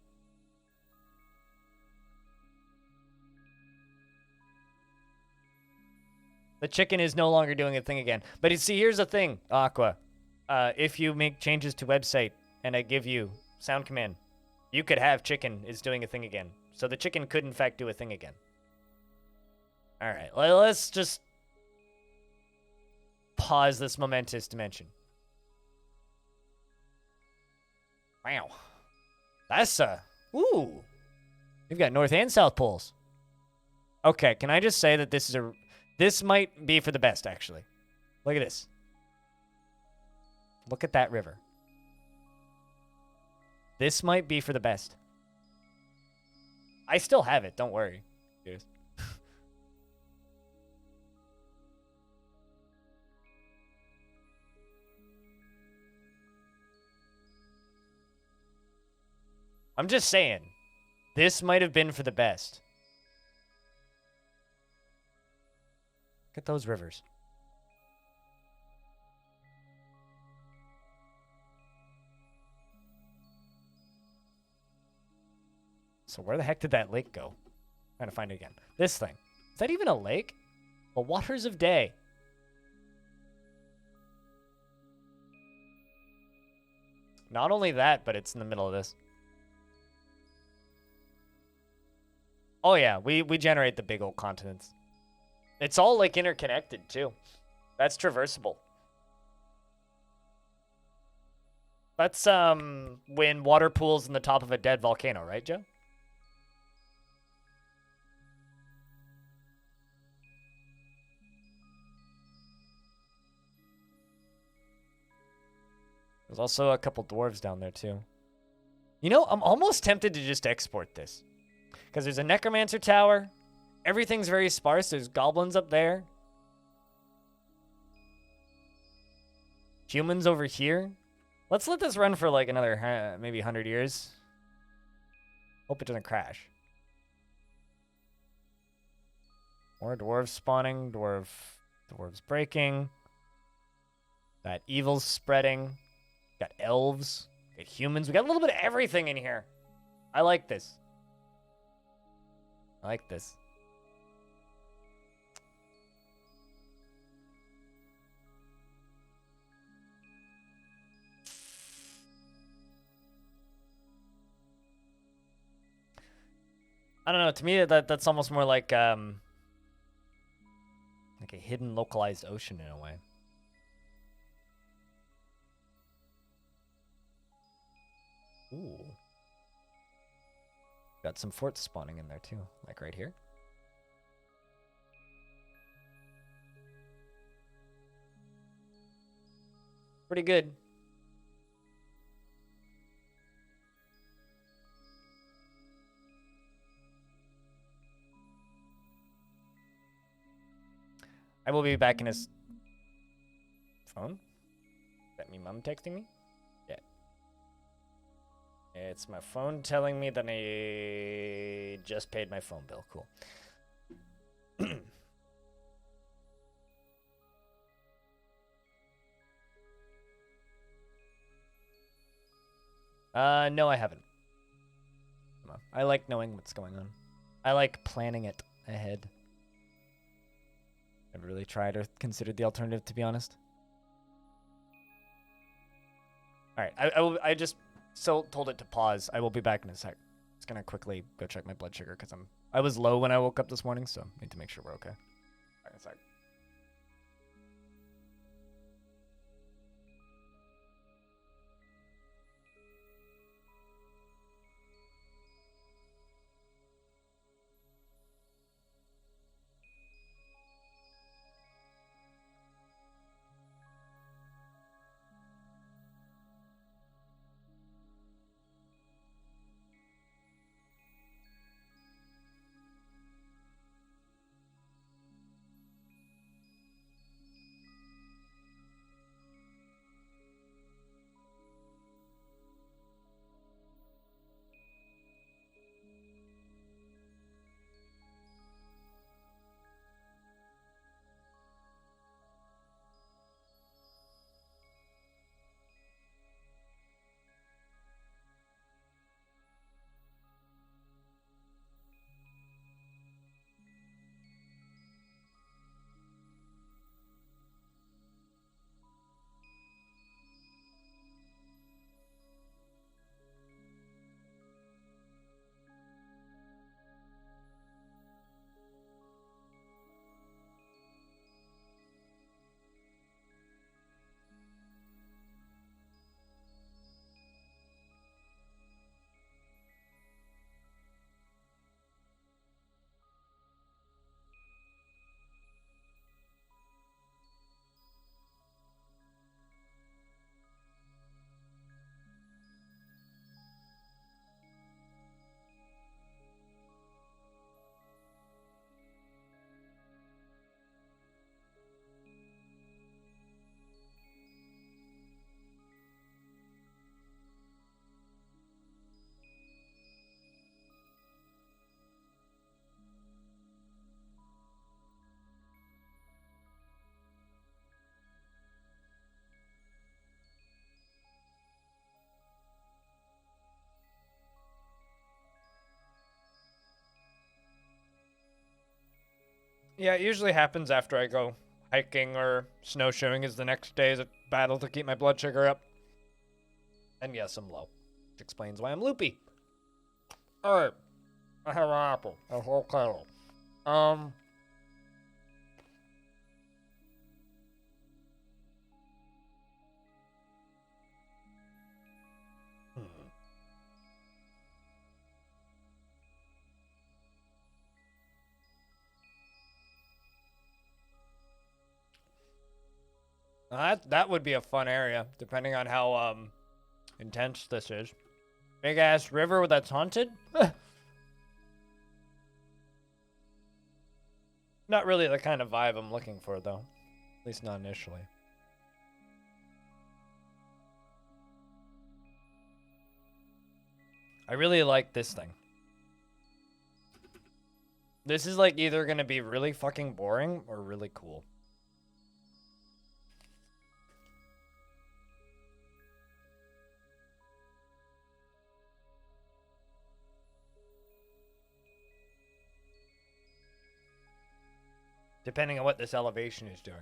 The chicken is no longer doing a thing again. But see, here's the thing, Aqua. If you make changes to website and I give you sound command, you could have chicken is doing a thing again. So the chicken could, in fact, do a thing again. All right, let's just pause this momentous dimension. Wow. That's, ooh. We've got North and South Poles. Okay, can I just say that this might be for the best, actually. Look at this. Look at that river. This might be for the best. I still have it, don't worry. Cheers. I'm just saying, this might have been for the best. Look at those rivers. So where the heck did that lake go? I'm trying to find it again. This thing. Is that even a lake? The waters of day. Not only that, but it's in the middle of this. Oh yeah, we generate the big old continents. It's all like interconnected too. That's traversable. That's when water pools in the top of a dead volcano, right, Joe? There's also a couple dwarves down there too. You know, I'm almost tempted to just export this. Because there's a necromancer tower. Everything's very sparse. There's goblins up there. Humans over here. Let's let this run for like another maybe 100 years. Hope it doesn't crash. More dwarves spawning. Dwarves breaking. Got evils spreading. Got elves. Got humans. We got a little bit of everything in here. I like this. I like this. I don't know. To me, that's almost more like a hidden localized ocean in a way. Ooh. Got some forts spawning in there too, like right here. Pretty good. I will be back in his phone. Is that me mom texting me? Yeah. It's my phone telling me that I just paid my phone bill. Cool. No, I haven't. Come on. I like knowing what's going on. I like planning it ahead. Never really tried or considered the alternative, to be honest. All right, I just told it to pause. I will be back in a sec. Just gonna quickly go check my blood sugar because I was low when I woke up this morning, so need to make sure we're okay. Back in a sec. Yeah, it usually happens after I go hiking or snowshoeing is the next day's a battle to keep my blood sugar up. And yes, I'm low. Which explains why I'm loopy. Alright. I have an apple. A whole kernel. That would be a fun area, depending on how intense this is. Big ass river that's haunted? Not really the kind of vibe I'm looking for, though. At least not initially. I really like this thing. This is like either gonna be really fucking boring or really cool. Depending on what this elevation is doing.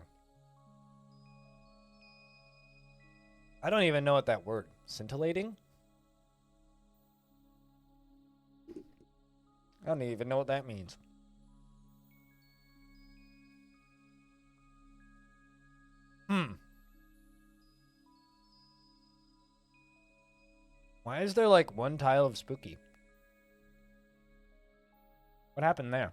I don't even know what that word. Scintillating? I don't even know what that means. Why is there like one tile of spooky? What happened there?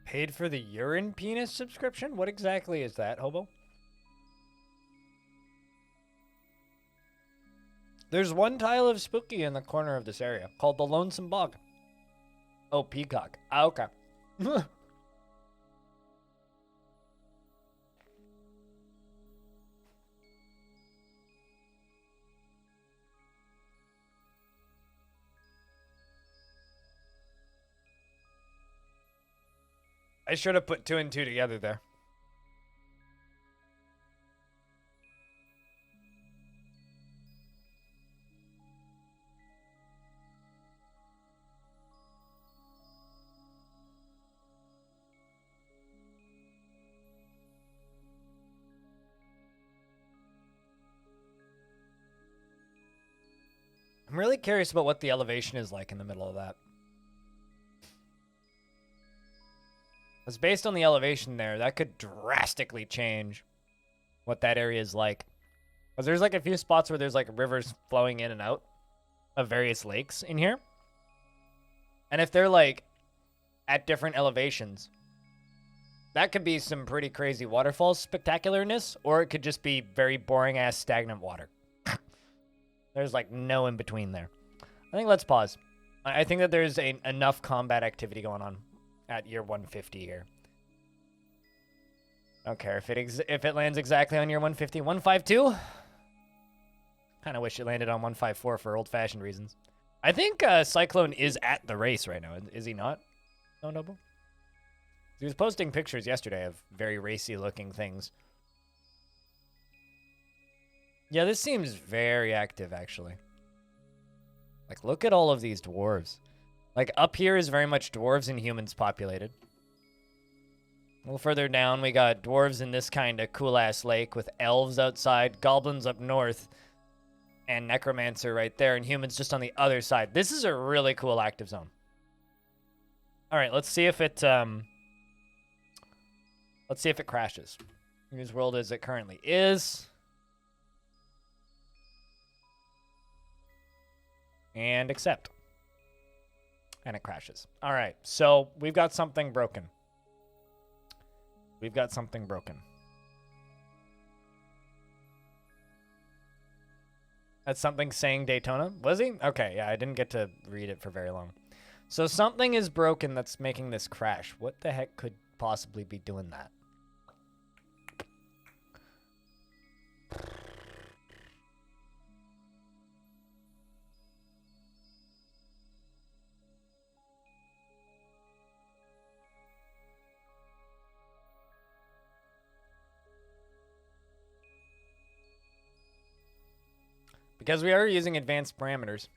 Paid for the urine penis subscription? What exactly is that, hobo? There's one tile of spooky in the corner of this area called the Lonesome Bog. Oh, peacock. Ah, okay. I should have put 2 and 2 together there. I'm really curious about what the elevation is like in the middle of that. Because based on the elevation there, that could drastically change what that area is like. Because there's like a few spots where there's like rivers flowing in and out of various lakes in here. And if they're like at different elevations, that could be some pretty crazy waterfall spectacularness, or it could just be very boring ass stagnant water. There's like no in between there. I think let's pause. I think that there's enough combat activity going on at year 150 here. I don't care if it lands exactly on year 150. 152? Kind of wish it landed on 154 for old-fashioned reasons. I think Cyclone is at the race right now. Is he not? No, Noble? He was posting pictures yesterday of very racy-looking things. Yeah, this seems very active, actually. Like, look at all of these dwarves. Like, up here is very much dwarves and humans populated. A little further down, we got dwarves in this kind of cool-ass lake with elves outside, goblins up north, and necromancer right there, and humans just on the other side. This is a really cool active zone. All right, let's see if it crashes. Use world as it currently is. And accept. And it crashes. All right, so we've got something broken. We've got something broken. That's something saying Daytona? Was he? Okay, yeah, I didn't get to read it for very long. So something is broken that's making this crash. What the heck could possibly be doing that? Because we are using advanced parameters.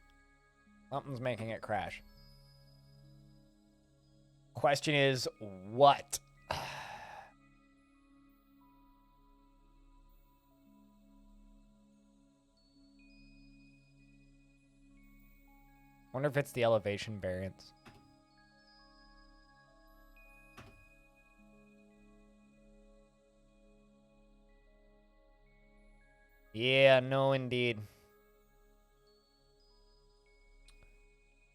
Something's making it crash. Question is, what? Wonder if it's the elevation variance. Yeah, no indeed.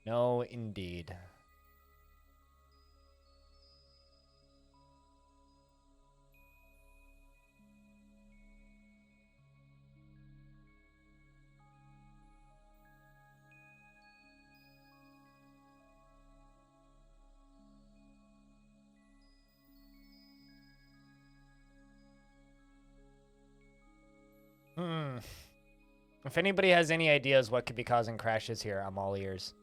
No indeed. If anybody has any ideas what could be causing crashes here, I'm all ears.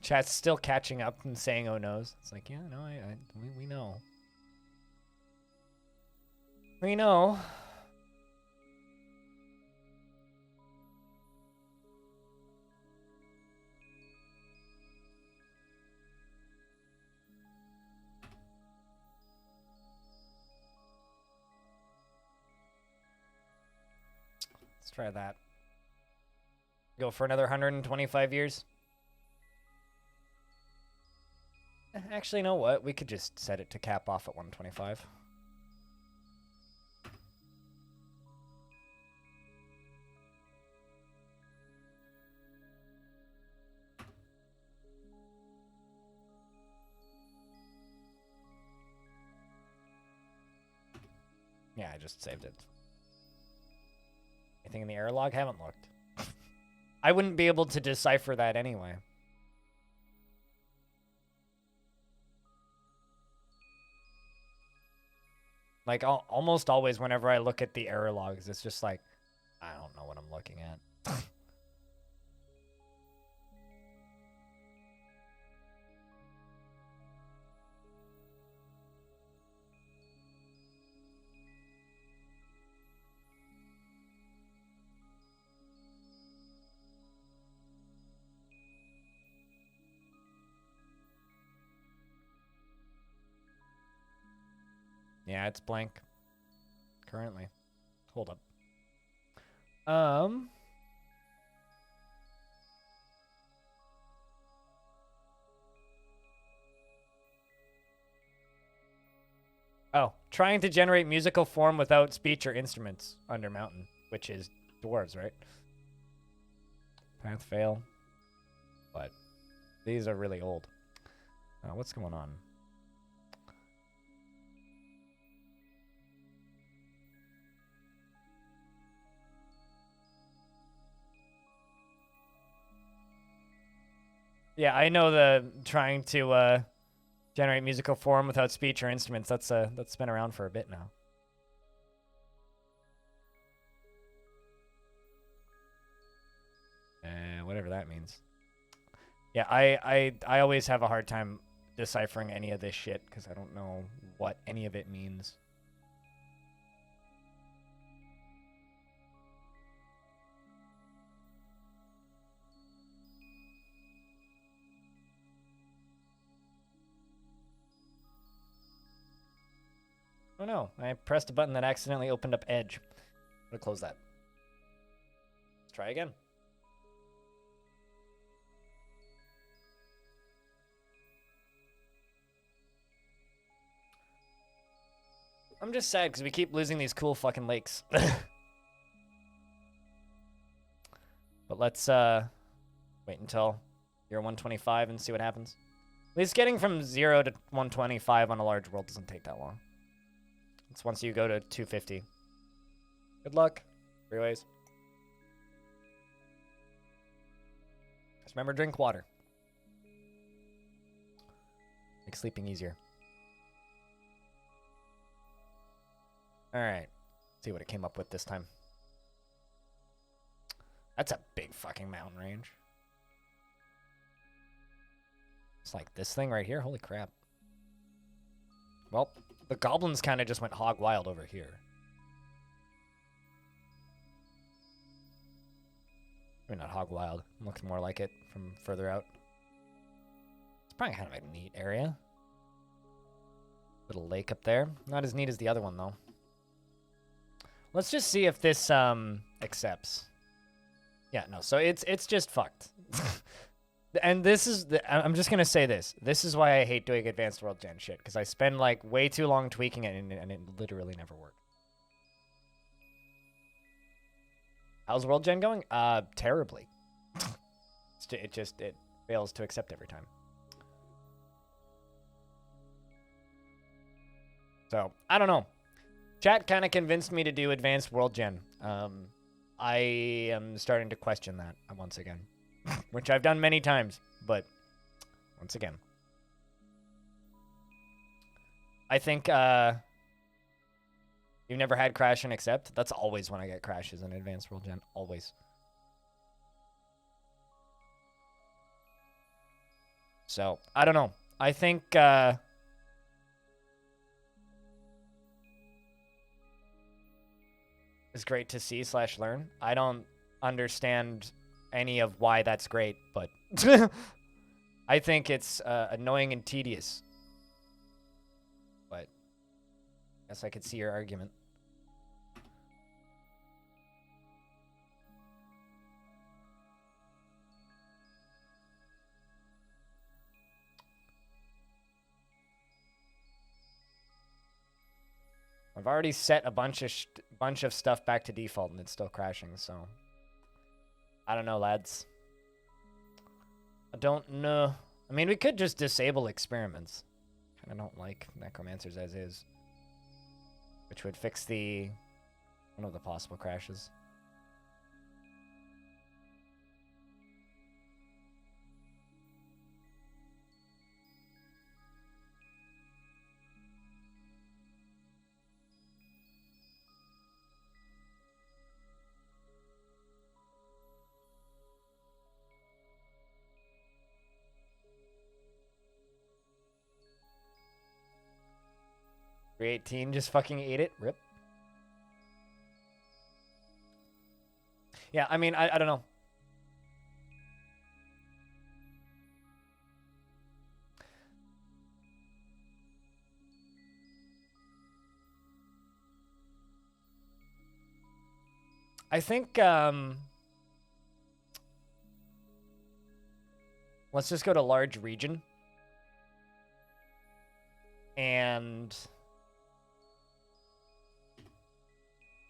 Chat's still catching up and saying, "Oh no's." It's like, yeah, no, we know. We know. Let's try that. Go for another 125 years. Actually, you know what? We could just set it to cap off at 125. Yeah, I just saved it. Anything in the error log? Haven't looked. I wouldn't be able to decipher that anyway. Like, almost always whenever I look at the error logs, it's just like, I don't know what I'm looking at. Yeah, it's blank. Currently. Hold up. Oh, trying to generate musical form without speech or instruments under mountain, which is dwarves, right? Path fail. But these are really old. What's going on? Yeah, I know the trying to generate musical form without speech or instruments. That's been around for a bit now. Whatever that means. Yeah, I always have a hard time deciphering any of this shit because I don't know what any of it means. Oh no, I pressed a button that accidentally opened up Edge. I'm gonna close that. Let's try again. I'm just sad because we keep losing these cool fucking lakes. But let's wait until year 125 and see what happens. At least getting from 0 to 125 on a large world doesn't take that long. It's once you go to 250. Good luck. Freeways. Just remember, drink water. Make sleeping easier. All right. See what it came up with this time. That's a big fucking mountain range. It's like this thing right here. Holy crap. Well, the goblins kind of just went hog wild over here. I mean, not hog wild. Looks more like it from further out. It's probably kind of a neat area. Little lake up there. Not as neat as the other one, though. Let's just see if this accepts. Yeah, no. So it's just fucked. And this is I'm just gonna say this. This is why I hate doing advanced world gen shit, because I spend like way too long tweaking it, and it literally never worked. How's world gen going? Terribly. It fails to accept every time. So I don't know. Chat kind of convinced me to do advanced world gen. I am starting to question that once again, which I've done many times, but once again, I think you've never had crash and accept. That's always when I get crashes in advanced world gen. Always. So I don't know. I think it's great to see / learn. I don't understand any of why that's great, but I think it's annoying and tedious. But I guess I could see your argument. I've already set a bunch of stuff back to default, and it's still crashing, so I don't know, lads. I don't know. I mean, we could just disable experiments. Kind of don't like necromancers as is, which would fix one of the possible crashes. $318 just fucking ate it. Rip. Yeah, I mean, I don't know. I think, let's just go to large region. And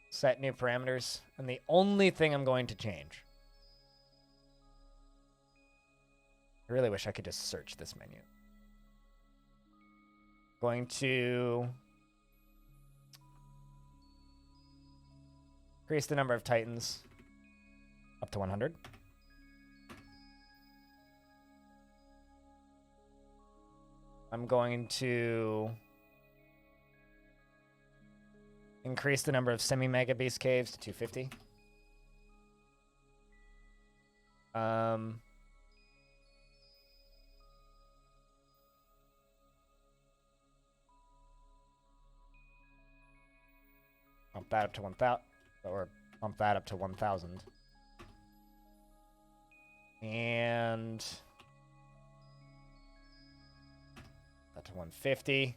set new parameters. And the only thing I'm going to change. I really wish I could just search this menu. Going to increase the number of titans up to 100. I'm going to increase the number of semi-mega beast caves to 250. Bump that up to 1,000, or bump that up to 1,000. And that to 150.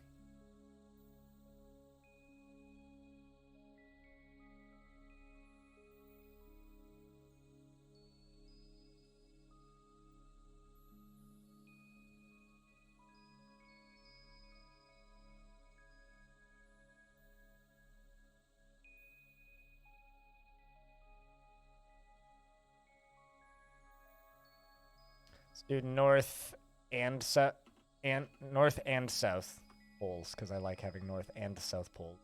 Let's do north and south poles, because I like having north and south poles.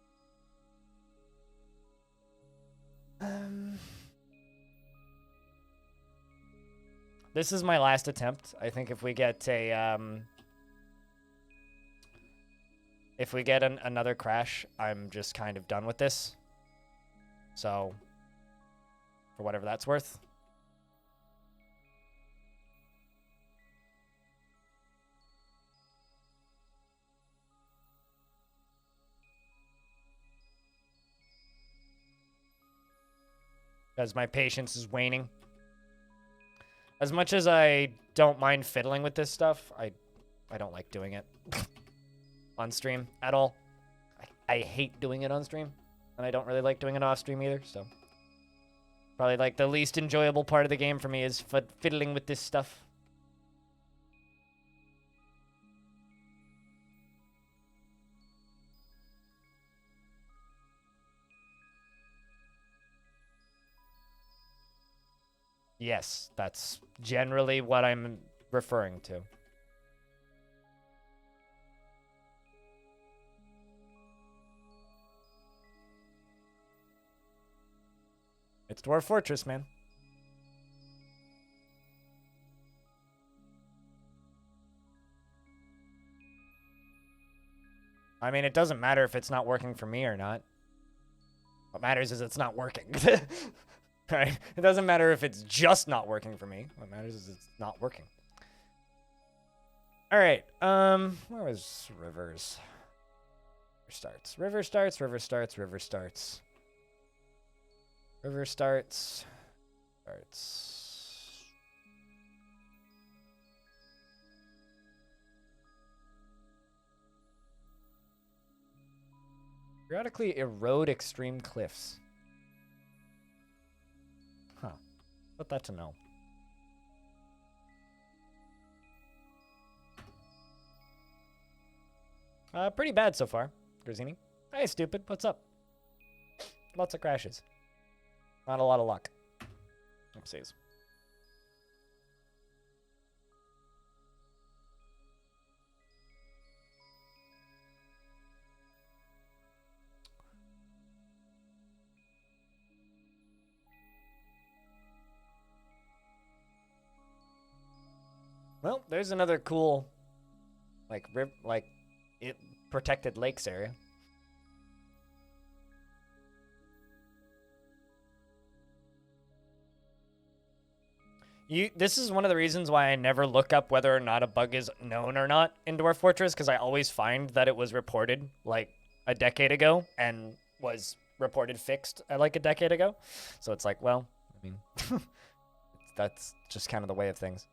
This is my last attempt. I think if we get a another crash, I'm just kind of done with this. So, for whatever that's worth. As my patience is waning. As much as I don't mind fiddling with this stuff, I don't like doing it on stream at all. I hate doing it on stream, and I don't really like doing it off stream either, so. Probably like the least enjoyable part of the game for me is fiddling with this stuff. Yes, that's generally what I'm referring to. It's Dwarf Fortress, man. I mean, it doesn't matter if it's not working for me or not. What matters is it's not working. Right? It doesn't matter if it's just not working for me. What matters is it's not working. All right. Where was rivers? River starts. Periodically erode extreme cliffs. Huh. Put that to know. Pretty bad so far, Grazini. Hey, stupid. What's up? Lots of crashes. Not a lot of luck. Oopsies. Well, there's another cool, protected lakes area. This is one of the reasons why I never look up whether or not a bug is known or not in Dwarf Fortress, because I always find that it was reported like a decade ago and was reported fixed like a decade ago. So it's like, well, I mean, that's just kind of the way of things.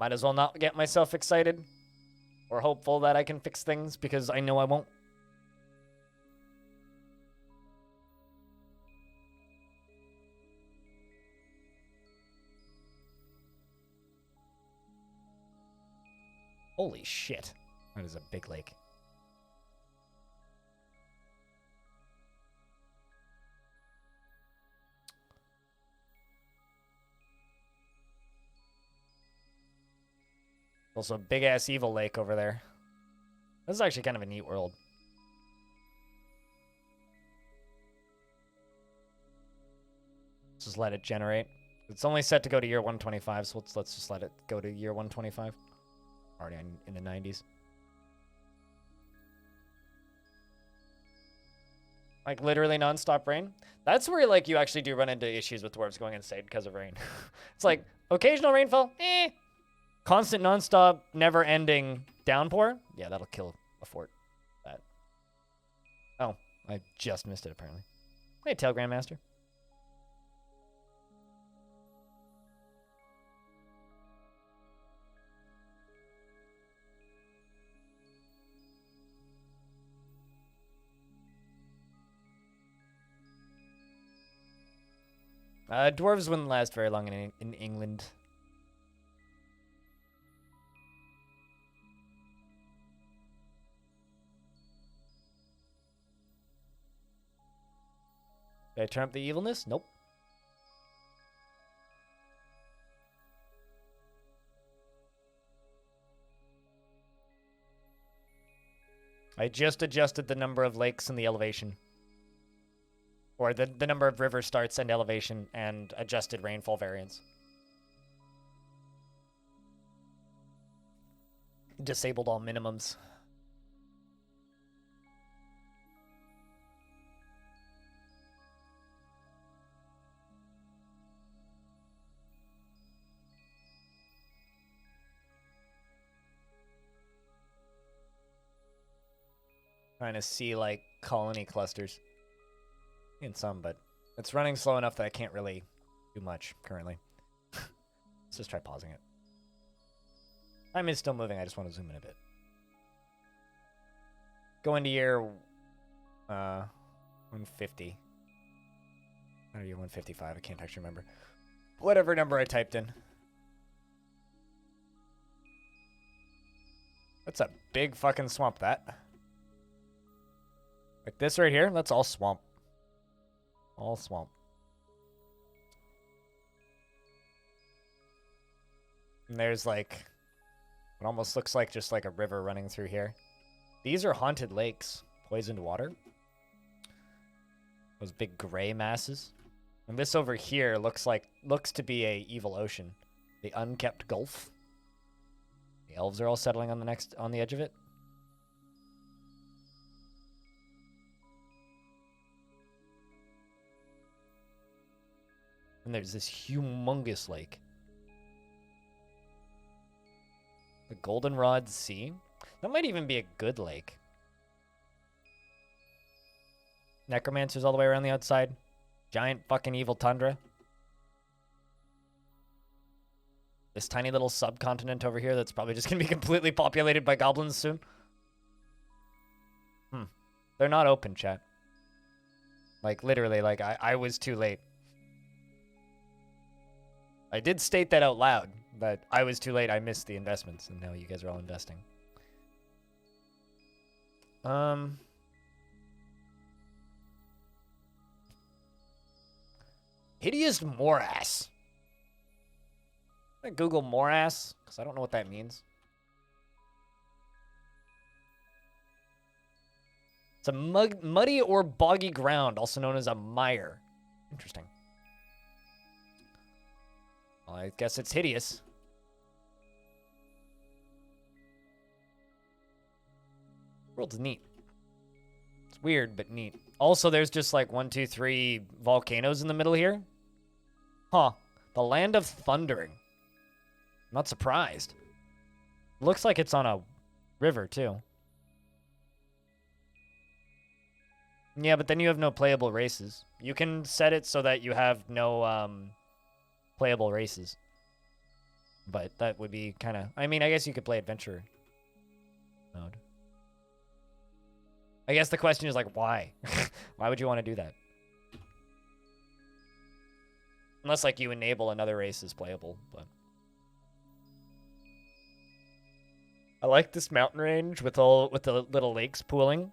Might as well not get myself excited or hopeful that I can fix things, because I know I won't. Holy shit. That is a big lake. Also a big-ass evil lake over there. This is actually kind of a neat world. Just let it generate. It's only set to go to year 125, so let's just let it go to year 125. Already in the 90s. Like, literally non-stop rain. That's where, like, you actually do run into issues with dwarves going insane because of rain. It's like, occasional rainfall, constant, non-stop, never-ending downpour. Yeah, that'll kill a fort. That. Oh, I just missed it, apparently. Hey, Tail Grandmaster. Dwarves wouldn't last very long in England. Did I turn up the evilness? Nope. I just adjusted the number of lakes and the elevation. Or the number of river starts and elevation, and adjusted rainfall variance. Disabled all minimums. Trying to see, like, colony clusters. In some, but it's running slow enough that I can't really do much currently. Let's just try pausing it. Time is still moving. I just want to zoom in a bit. Go into year 150. Or year 155. I can't actually remember. Whatever number I typed in. That's a big fucking swamp, that. Like this right here, that's all swamp. All swamp. And there's like, it almost looks like just like a river running through here. These are haunted lakes. Poisoned water. Those big gray masses. And this over here looks to be a evil ocean. The unkept gulf. The elves are all settling on the edge of it. And there's this humongous lake. The Goldenrod Sea. That might even be a good lake. Necromancers all the way around the outside. Giant fucking evil tundra. This tiny little subcontinent over here that's probably just going to be completely populated by goblins soon. They're not open, chat. Like, literally, like, I was too late. I did state that out loud, but I was too late. I missed the investments, and now you guys are all investing. Hideous morass. I'm gonna Google morass, because I don't know what that means. It's a muddy or boggy ground, also known as a mire. Interesting. Well, I guess it's hideous. World's neat. It's weird, but neat. Also, there's just like 1, 2, 3 volcanoes in the middle here. Huh. The land of thundering. I'm not surprised. Looks like it's on a river, too. Yeah, but then you have no playable races. You can set it so that you have no, playable races. But that would be kind of... I mean, I guess you could play adventure mode. I guess the question is, like, why? Why would you want to do that? Unless, like, you enable another race as playable, but... I like this mountain range with the little lakes pooling.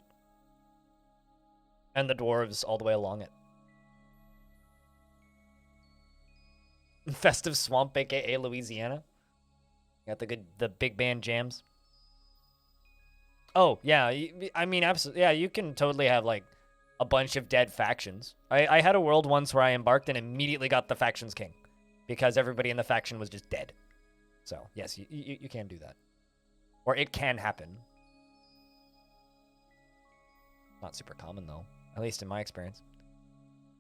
And the dwarves all the way along it. Festive Swamp, aka Louisiana. Got the big band jams. Oh, yeah, I mean, absolutely. Yeah, you can totally have, like, a bunch of dead factions. I had a world once where I embarked and immediately got the factions king. Because everybody in the faction was just dead. So, yes, you can do that. Or it can happen. Not super common, though. At least in my experience.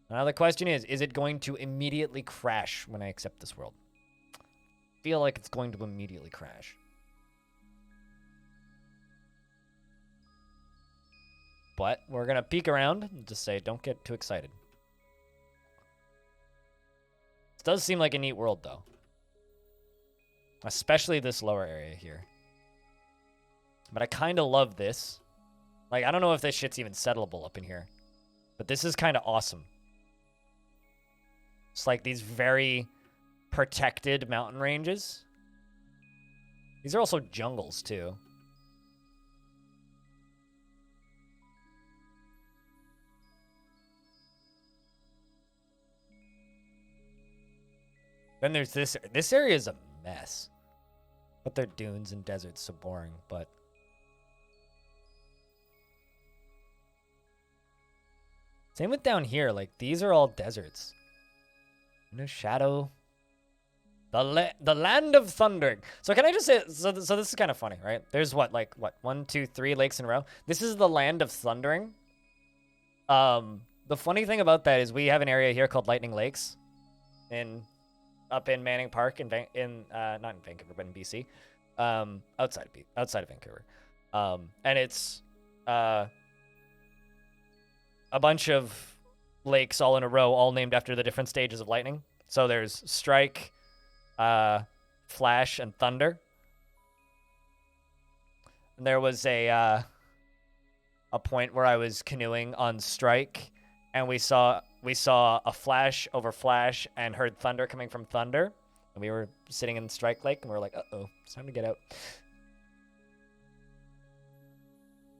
Now the question is it going to immediately crash when I accept this world? I feel like it's going to immediately crash. But we're going to peek around and just say, don't get too excited. This does seem like a neat world, though. Especially this lower area here. But I kind of love this. Like, I don't know if this shit's even settleable up in here. But this is kind of awesome. It's like these very protected mountain ranges. These are also jungles, too. Then there's this. This area is a mess. But they're dunes and deserts, so boring, but... Same with down here. Like, these are all deserts. No shadow. The land of thundering. So can I just say, so this is kind of funny, right? There's what, 1, 2, 3 lakes in a row. This is the land of thundering. The funny thing about that is we have an area here called Lightning Lakes, up in Manning Park not in Vancouver, but in BC, outside of Vancouver, and it's a bunch of lakes all in a row, all named after the different stages of lightning. So there's Strike, Flash, and Thunder. And there was a point where I was canoeing on Strike, and we saw a flash over Flash and heard thunder coming from Thunder. And we were sitting in Strike Lake, and we were like, uh-oh, it's time to get out.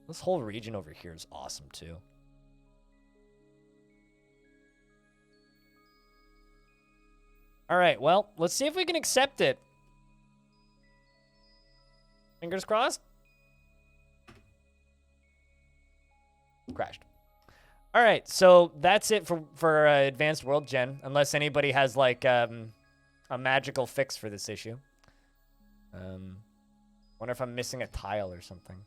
This whole region over here is awesome, too. All right, well, let's see if we can accept it. Fingers crossed. Crashed. All right, so that's it for Advanced World Gen, unless anybody has, like, a magical fix for this issue. Wonder if I'm missing a tile or something.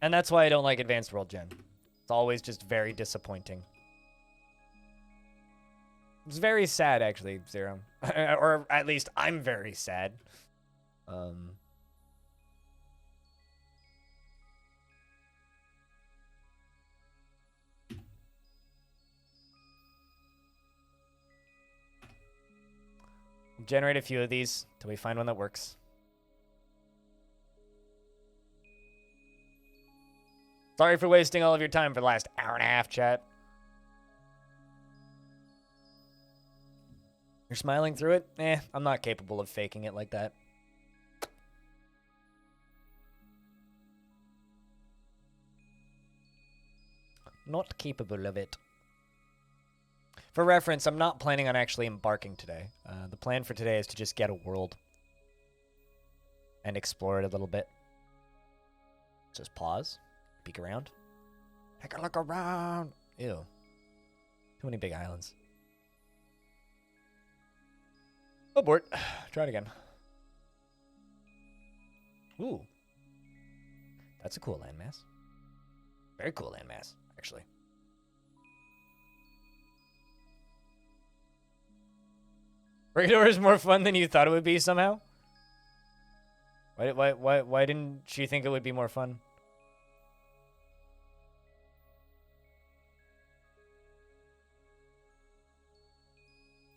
And that's why I don't like Advanced World Gen. It's always just very disappointing. It's very sad, actually, Zero. Or at least I'm very sad. I'm generate a few of these till we find one that works. Sorry for wasting all of your time for the last hour and a half, chat. You're smiling through it? Eh, I'm not capable of faking it like that. Not capable of it. For reference, I'm not planning on actually embarking today. The plan for today is to just get a world and explore it a little bit. Just pause, peek around. Take a look around. Ew. Too many big islands. Abort. Try it again. Ooh. That's a cool landmass. Very cool landmass, actually. Brigador is more fun than you thought it would be somehow? Why didn't you think it would be more fun?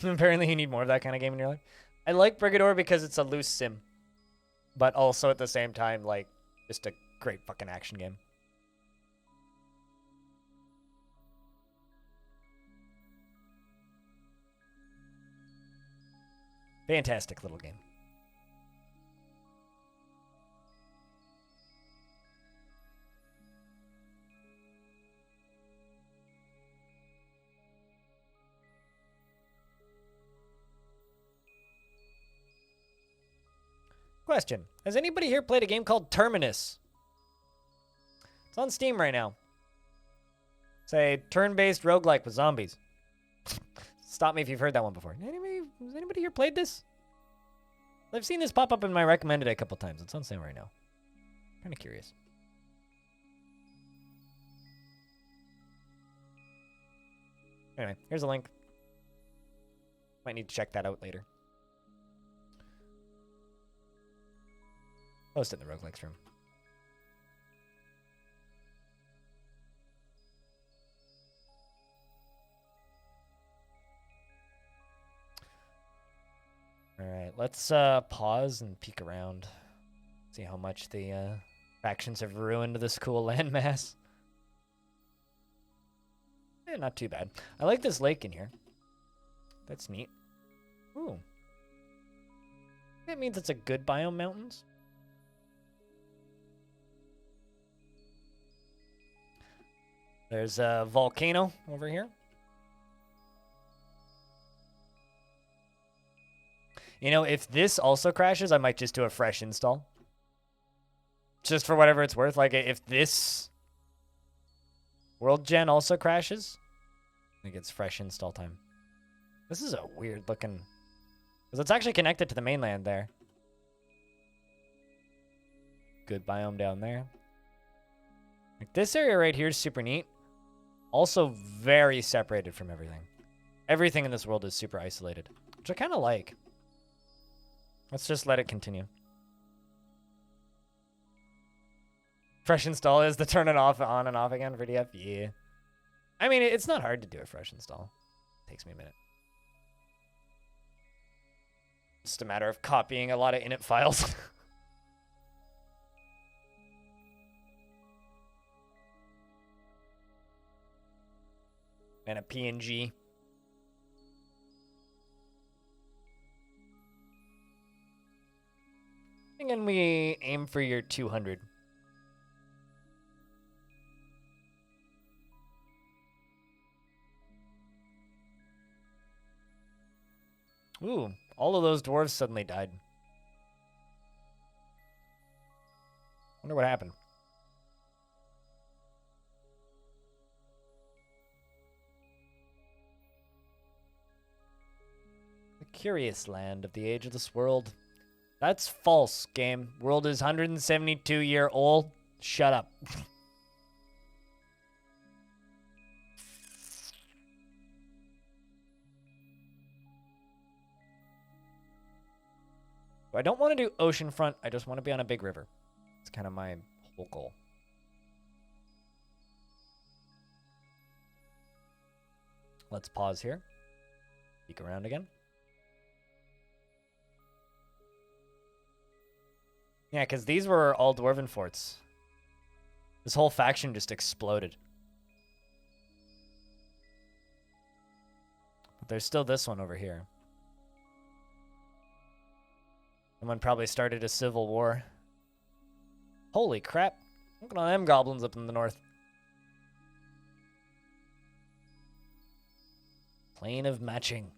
Apparently you need more of that kind of game in your life. I like Brigador because it's a loose sim. But also at the same time, like, just a great fucking action game. Fantastic little game. Question. Has anybody here played a game called Terminus? It's on Steam right now. It's a turn-based roguelike with zombies. Stop me if you've heard that one before. Has anybody here played this? I've seen this pop up in my recommended a couple times. It's on sale right now. Kind of curious. Anyway, here's a link. Might need to check that out later. Post it in the roguelikes room. Alright, let's pause and peek around. See how much the factions have ruined this cool landmass. Eh, not too bad. I like this lake in here. That's neat. Ooh. That means it's a good biome mountains. There's a volcano over here. You know, if this also crashes, I might just do a fresh install. Just for whatever it's worth. Like, if this world gen also crashes, I think it's fresh install time. This is a weird looking... Because it's actually connected to the mainland there. Good biome down there. Like, this area right here is super neat. Also very separated from everything. Everything in this world is super isolated, which I kind of like. Let's just let it continue. Fresh install is the turn it off, on and off again for DF? Yeah. I mean, it's not hard to do a fresh install. It takes me a minute. Just a matter of copying a lot of init files. And a PNG. And then we aim for your 200. Ooh, all of those dwarves suddenly died. Wonder what happened. The curious land of the age of this world. That's false, game. World is 172-year old. Shut up. I don't want to do oceanfront. I just want to be on a big river. It's kind of my whole goal. Let's pause here. Peek around again. Yeah, because these were all dwarven forts. This whole faction just exploded. But there's still this one over here. Someone probably started a civil war. Holy crap. Look at all them goblins up in the north. Plain of matching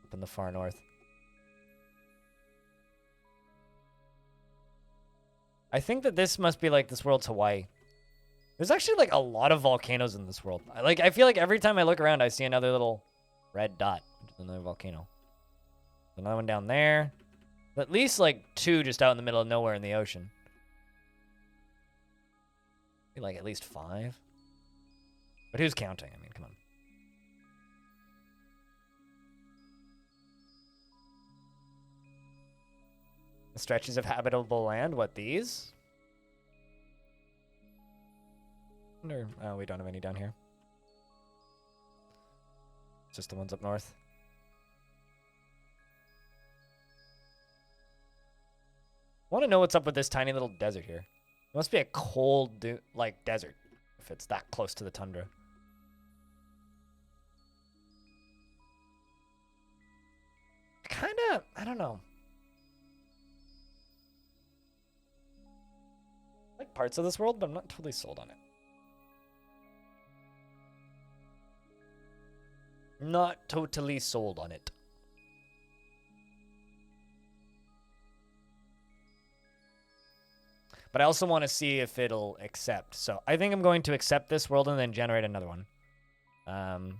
up in the far north. I think that this must be like this world's Hawaii. There's actually like a lot of volcanoes in this world. I feel like every time I look around, I see another little red dot. Another volcano. Another one down there. At least like 2 just out in the middle of nowhere in the ocean. Maybe like at least 5. But who's counting? I mean, come on. The stretches of habitable land. What, these? Wonder, oh, we don't have any down here. Just the ones up north. I want to know what's up with this tiny little desert here. It must be a cold, like, desert if it's that close to the tundra. Kind of, I don't know. I like parts of this world, but I'm not totally sold on it. Not totally sold on it. But I also want to see if it'll accept. So I think I'm going to accept this world and then generate another one.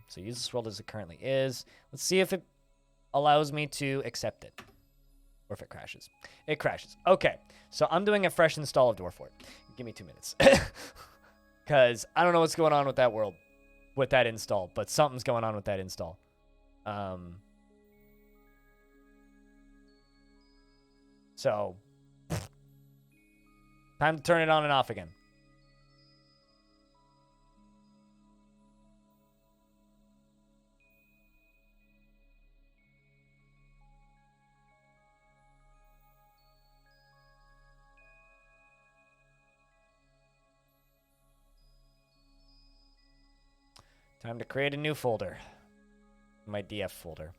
So use this world as it currently is. Let's see if it allows me to accept it. Or if it crashes. It crashes. Okay. So I'm doing a fresh install of Dwarf Fort. Give me 2 minutes. Because I don't know what's going on with that world. With that install. But something's going on with that install. So... time to turn it on and off again. Time to create a new folder. My DF folder.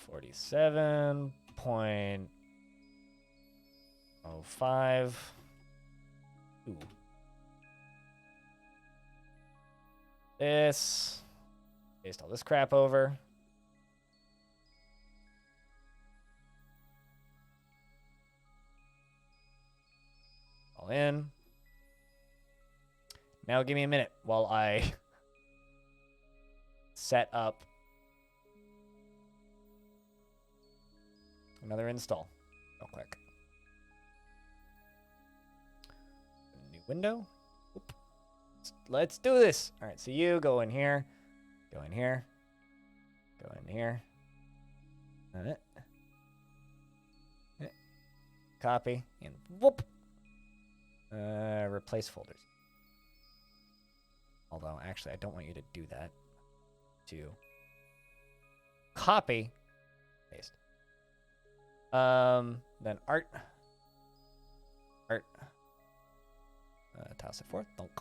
F47.05. Ooh. This. Paste all this crap over. All in. Now give me a minute while I set up another install real quick. New window. Oop. Let's do this. All right, so you go in here, go in here, go in here. Copy and whoop. Replace folders. Although, actually, I don't want you to do that. To copy, paste. Then art. Toss it forth. Donk.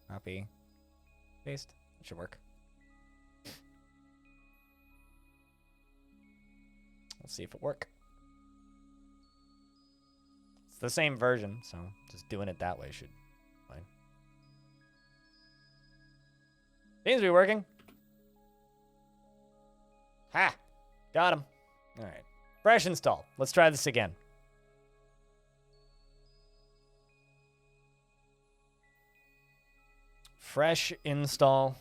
Copy, paste. It should work. Let's see if it works. It's the same version, so just doing it that way should be fine. Seems to be working. Ha! Got him. All right. Fresh install. Let's try this again. Fresh install.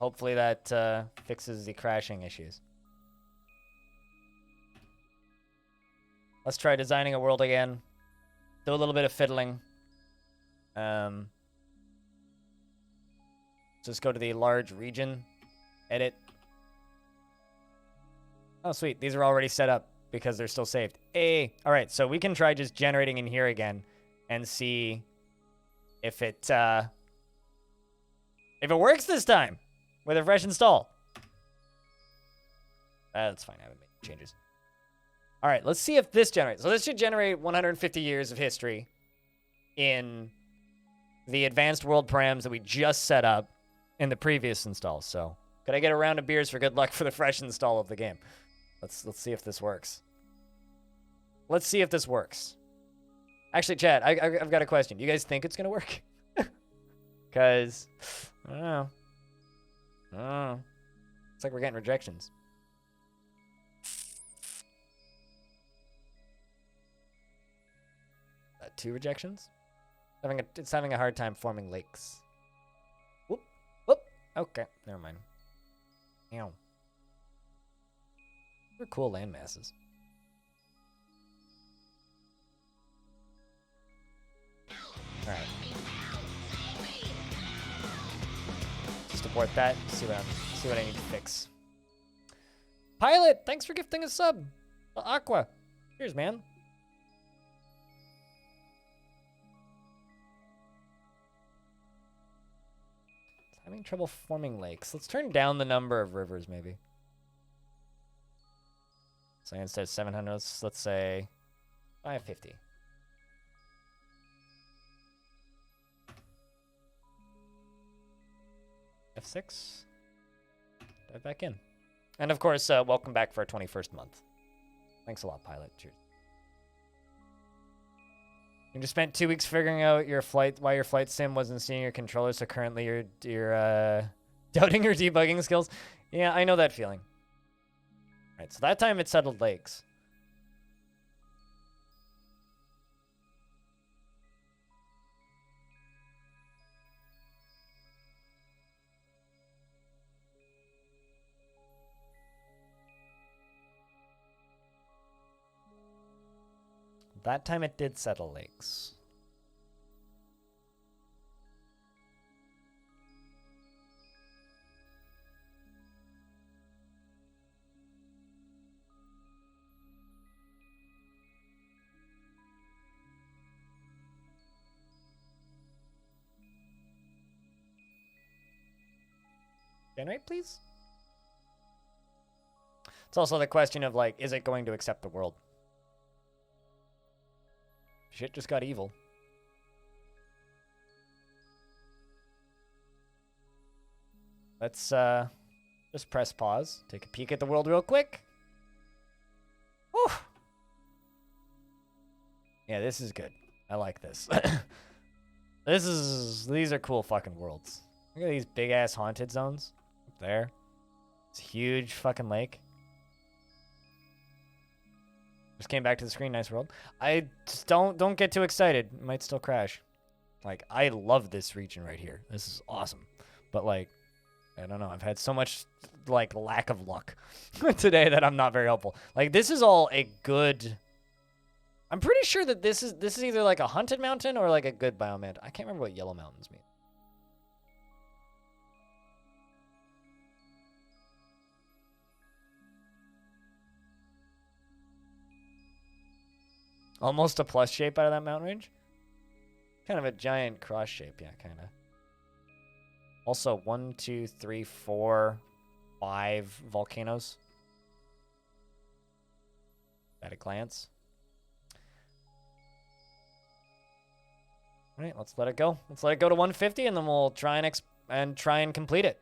Hopefully that fixes the crashing issues. Let's try designing a world again. Do a little bit of fiddling. Just go to the large region. Edit. Oh, sweet. These are already set up because they're still saved. Hey. All right, so we can try just generating in here again and see if it works this time with a fresh install. That's fine. I haven't made changes. All right, let's see if this generates. So this should generate 150 years of history in the advanced world params that we just set up in the previous install. So could I get a round of beers for good luck for the fresh install of the game? Let's see if this works. Let's see if this works. Actually, Chad, I've got a question. Do you guys think it's going to work? Because, I don't know. It's like we're getting rejections. Two rejections? It's having a hard time forming lakes. Whoop. Whoop. Okay, never mind. Ow. They're cool land masses. Alright. Just abort that. See what I need to fix. Pilot, thanks for gifting a sub. Aqua. Cheers, man. Having trouble forming lakes. Let's turn down the number of rivers, maybe. So instead of 700, let's say 550. F6. Dive back in. And of course, welcome back for our 21st month. Thanks a lot, pilot. Cheers. You just spent 2 weeks figuring out why your flight sim wasn't seeing your controller, so currently you're doubting your debugging skills. Yeah, I know that feeling. All right, so that time it settled lakes. That time it did settle lakes. Generate, please? It's also the question of, like, is it going to accept the world? Shit just got evil. Let's just press pause. Take a peek at the world real quick. Whew. Yeah, this is good. I like this. These are cool fucking worlds. Look at these big ass haunted zones up there. It's a huge fucking lake. Just came back to the screen. Nice world. I just don't get too excited. It might still crash. Like, I love this region right here. This is awesome. But, like, I don't know. I've had so much, like, lack of luck today that I'm not very helpful. Like, this is all a good... I'm pretty sure that this is either, like, a hunted mountain or, like, a good biome. I can't remember what yellow mountains mean. Almost a plus shape out of that mountain range. Kind of a giant cross shape, yeah, kind of. Also, 1, 2, 3, 4, 5 volcanoes. At a glance. All right, let's let it go. Let's let it go to 150, and then we'll try and try and complete it.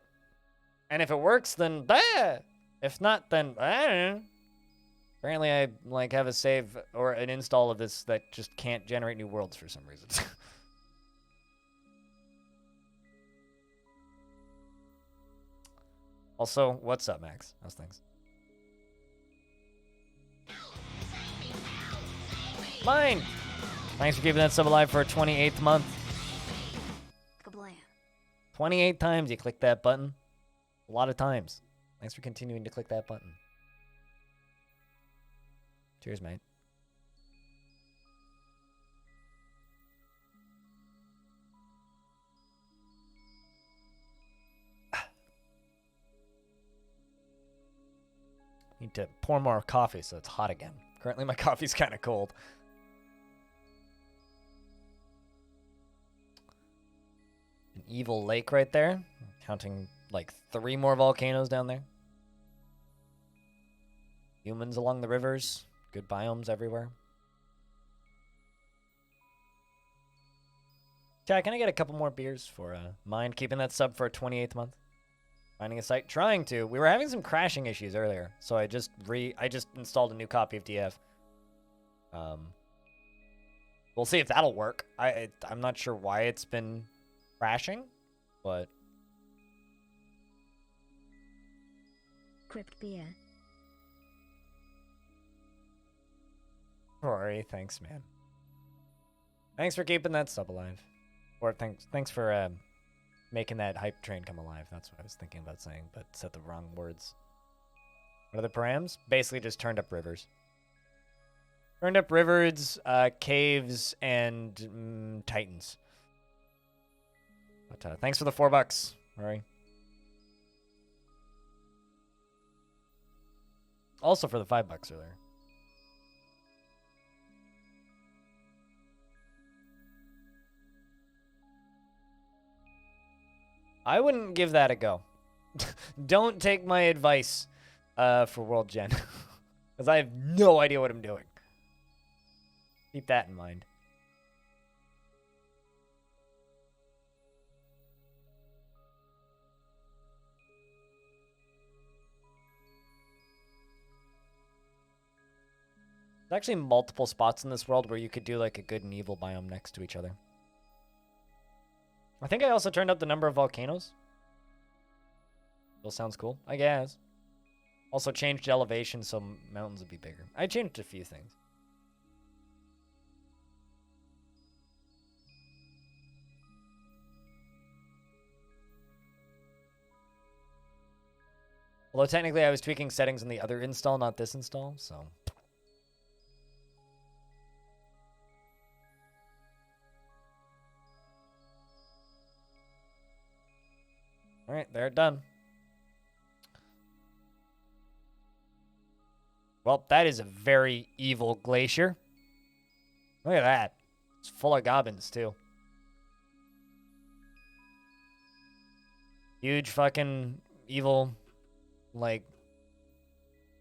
And if it works, then bah! If not, then apparently I like have a save or an install of this that just can't generate new worlds for some reason. Also, what's up, Max? How's things? Mine! Thanks for keeping that sub alive for a 28th month. 28 times you click that button. A lot of times. Thanks for continuing to click that button. Cheers, mate. Need to pour more coffee so it's hot again. Currently my coffee's kind of cold. An evil lake right there. Counting like 3 more volcanoes down there. Humans along the rivers. Good biomes everywhere. Chad, can I get a couple more beers for mind keeping that sub for a 28th month? Finding a site, trying to. We were having some crashing issues earlier, so I just installed a new copy of DF. We'll see if that'll work. I'm not sure why it's been crashing, but Crypt beer. Rory, thanks, man. Thanks for keeping that sub alive. Or thanks for making that hype train come alive. That's what I was thinking about saying, but said the wrong words. What are the params? Basically just turned up rivers. Turned up rivers, caves, and titans. But thanks for the $4, Rory. Also for the $5 earlier. I wouldn't give that a go. Don't take my advice for World Gen. Because I have no idea what I'm doing. Keep that in mind. There's actually multiple spots in this world where you could do like a good and evil biome next to each other. I think I also turned up the number of volcanoes. Still sounds cool, I guess. Also changed elevation so mountains would be bigger. I changed a few things. Although technically I was tweaking settings in the other install, not this install, so. All right, they're done. Well, that is a very evil glacier. Look at that. It's full of goblins, too. Huge fucking evil, like,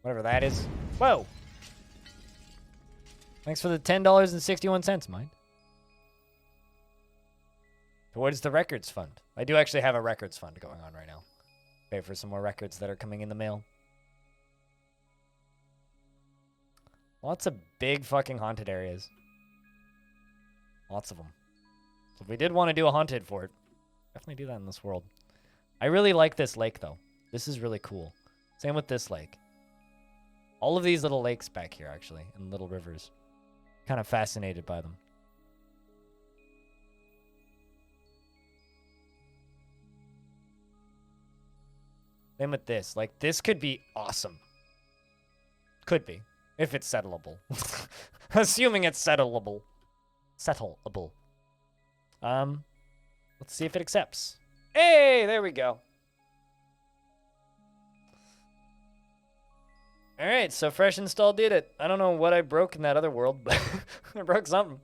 whatever that is. Whoa! Thanks for the $10.61, mind. Towards the records fund. I do actually have a records fund going on right now. Pay for some more records that are coming in the mail. Lots of big fucking haunted areas. Lots of them. So if we did want to do a haunted fort, definitely do that in this world. I really like this lake, though. This is really cool. Same with this lake. All of these little lakes back here, actually, and little rivers. Kind of fascinated by them. Same with this. Like, this could be awesome. Could be. If it's settleable. Assuming it's settleable. Settleable. Let's see if it accepts. Hey, there we go. All right, so fresh install did it. I don't know what I broke in that other world, but I broke something.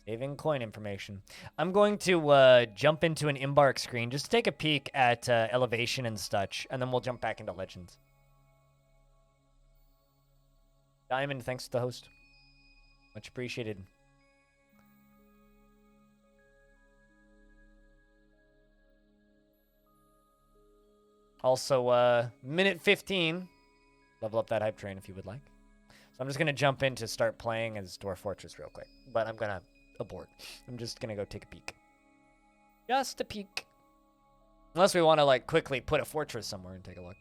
Saving coin information. I'm going to jump into an embark screen just to take a peek at elevation and such, and then we'll jump back into Legends. Diamond, thanks to the host. Much appreciated. Also, minute 15. Level up that hype train if you would like. So I'm just going to jump in to start playing as Dwarf Fortress real quick. But I'm going to abort. I'm just going to go take a peek. Just a peek. Unless we want to, like, quickly put a fortress somewhere and take a look.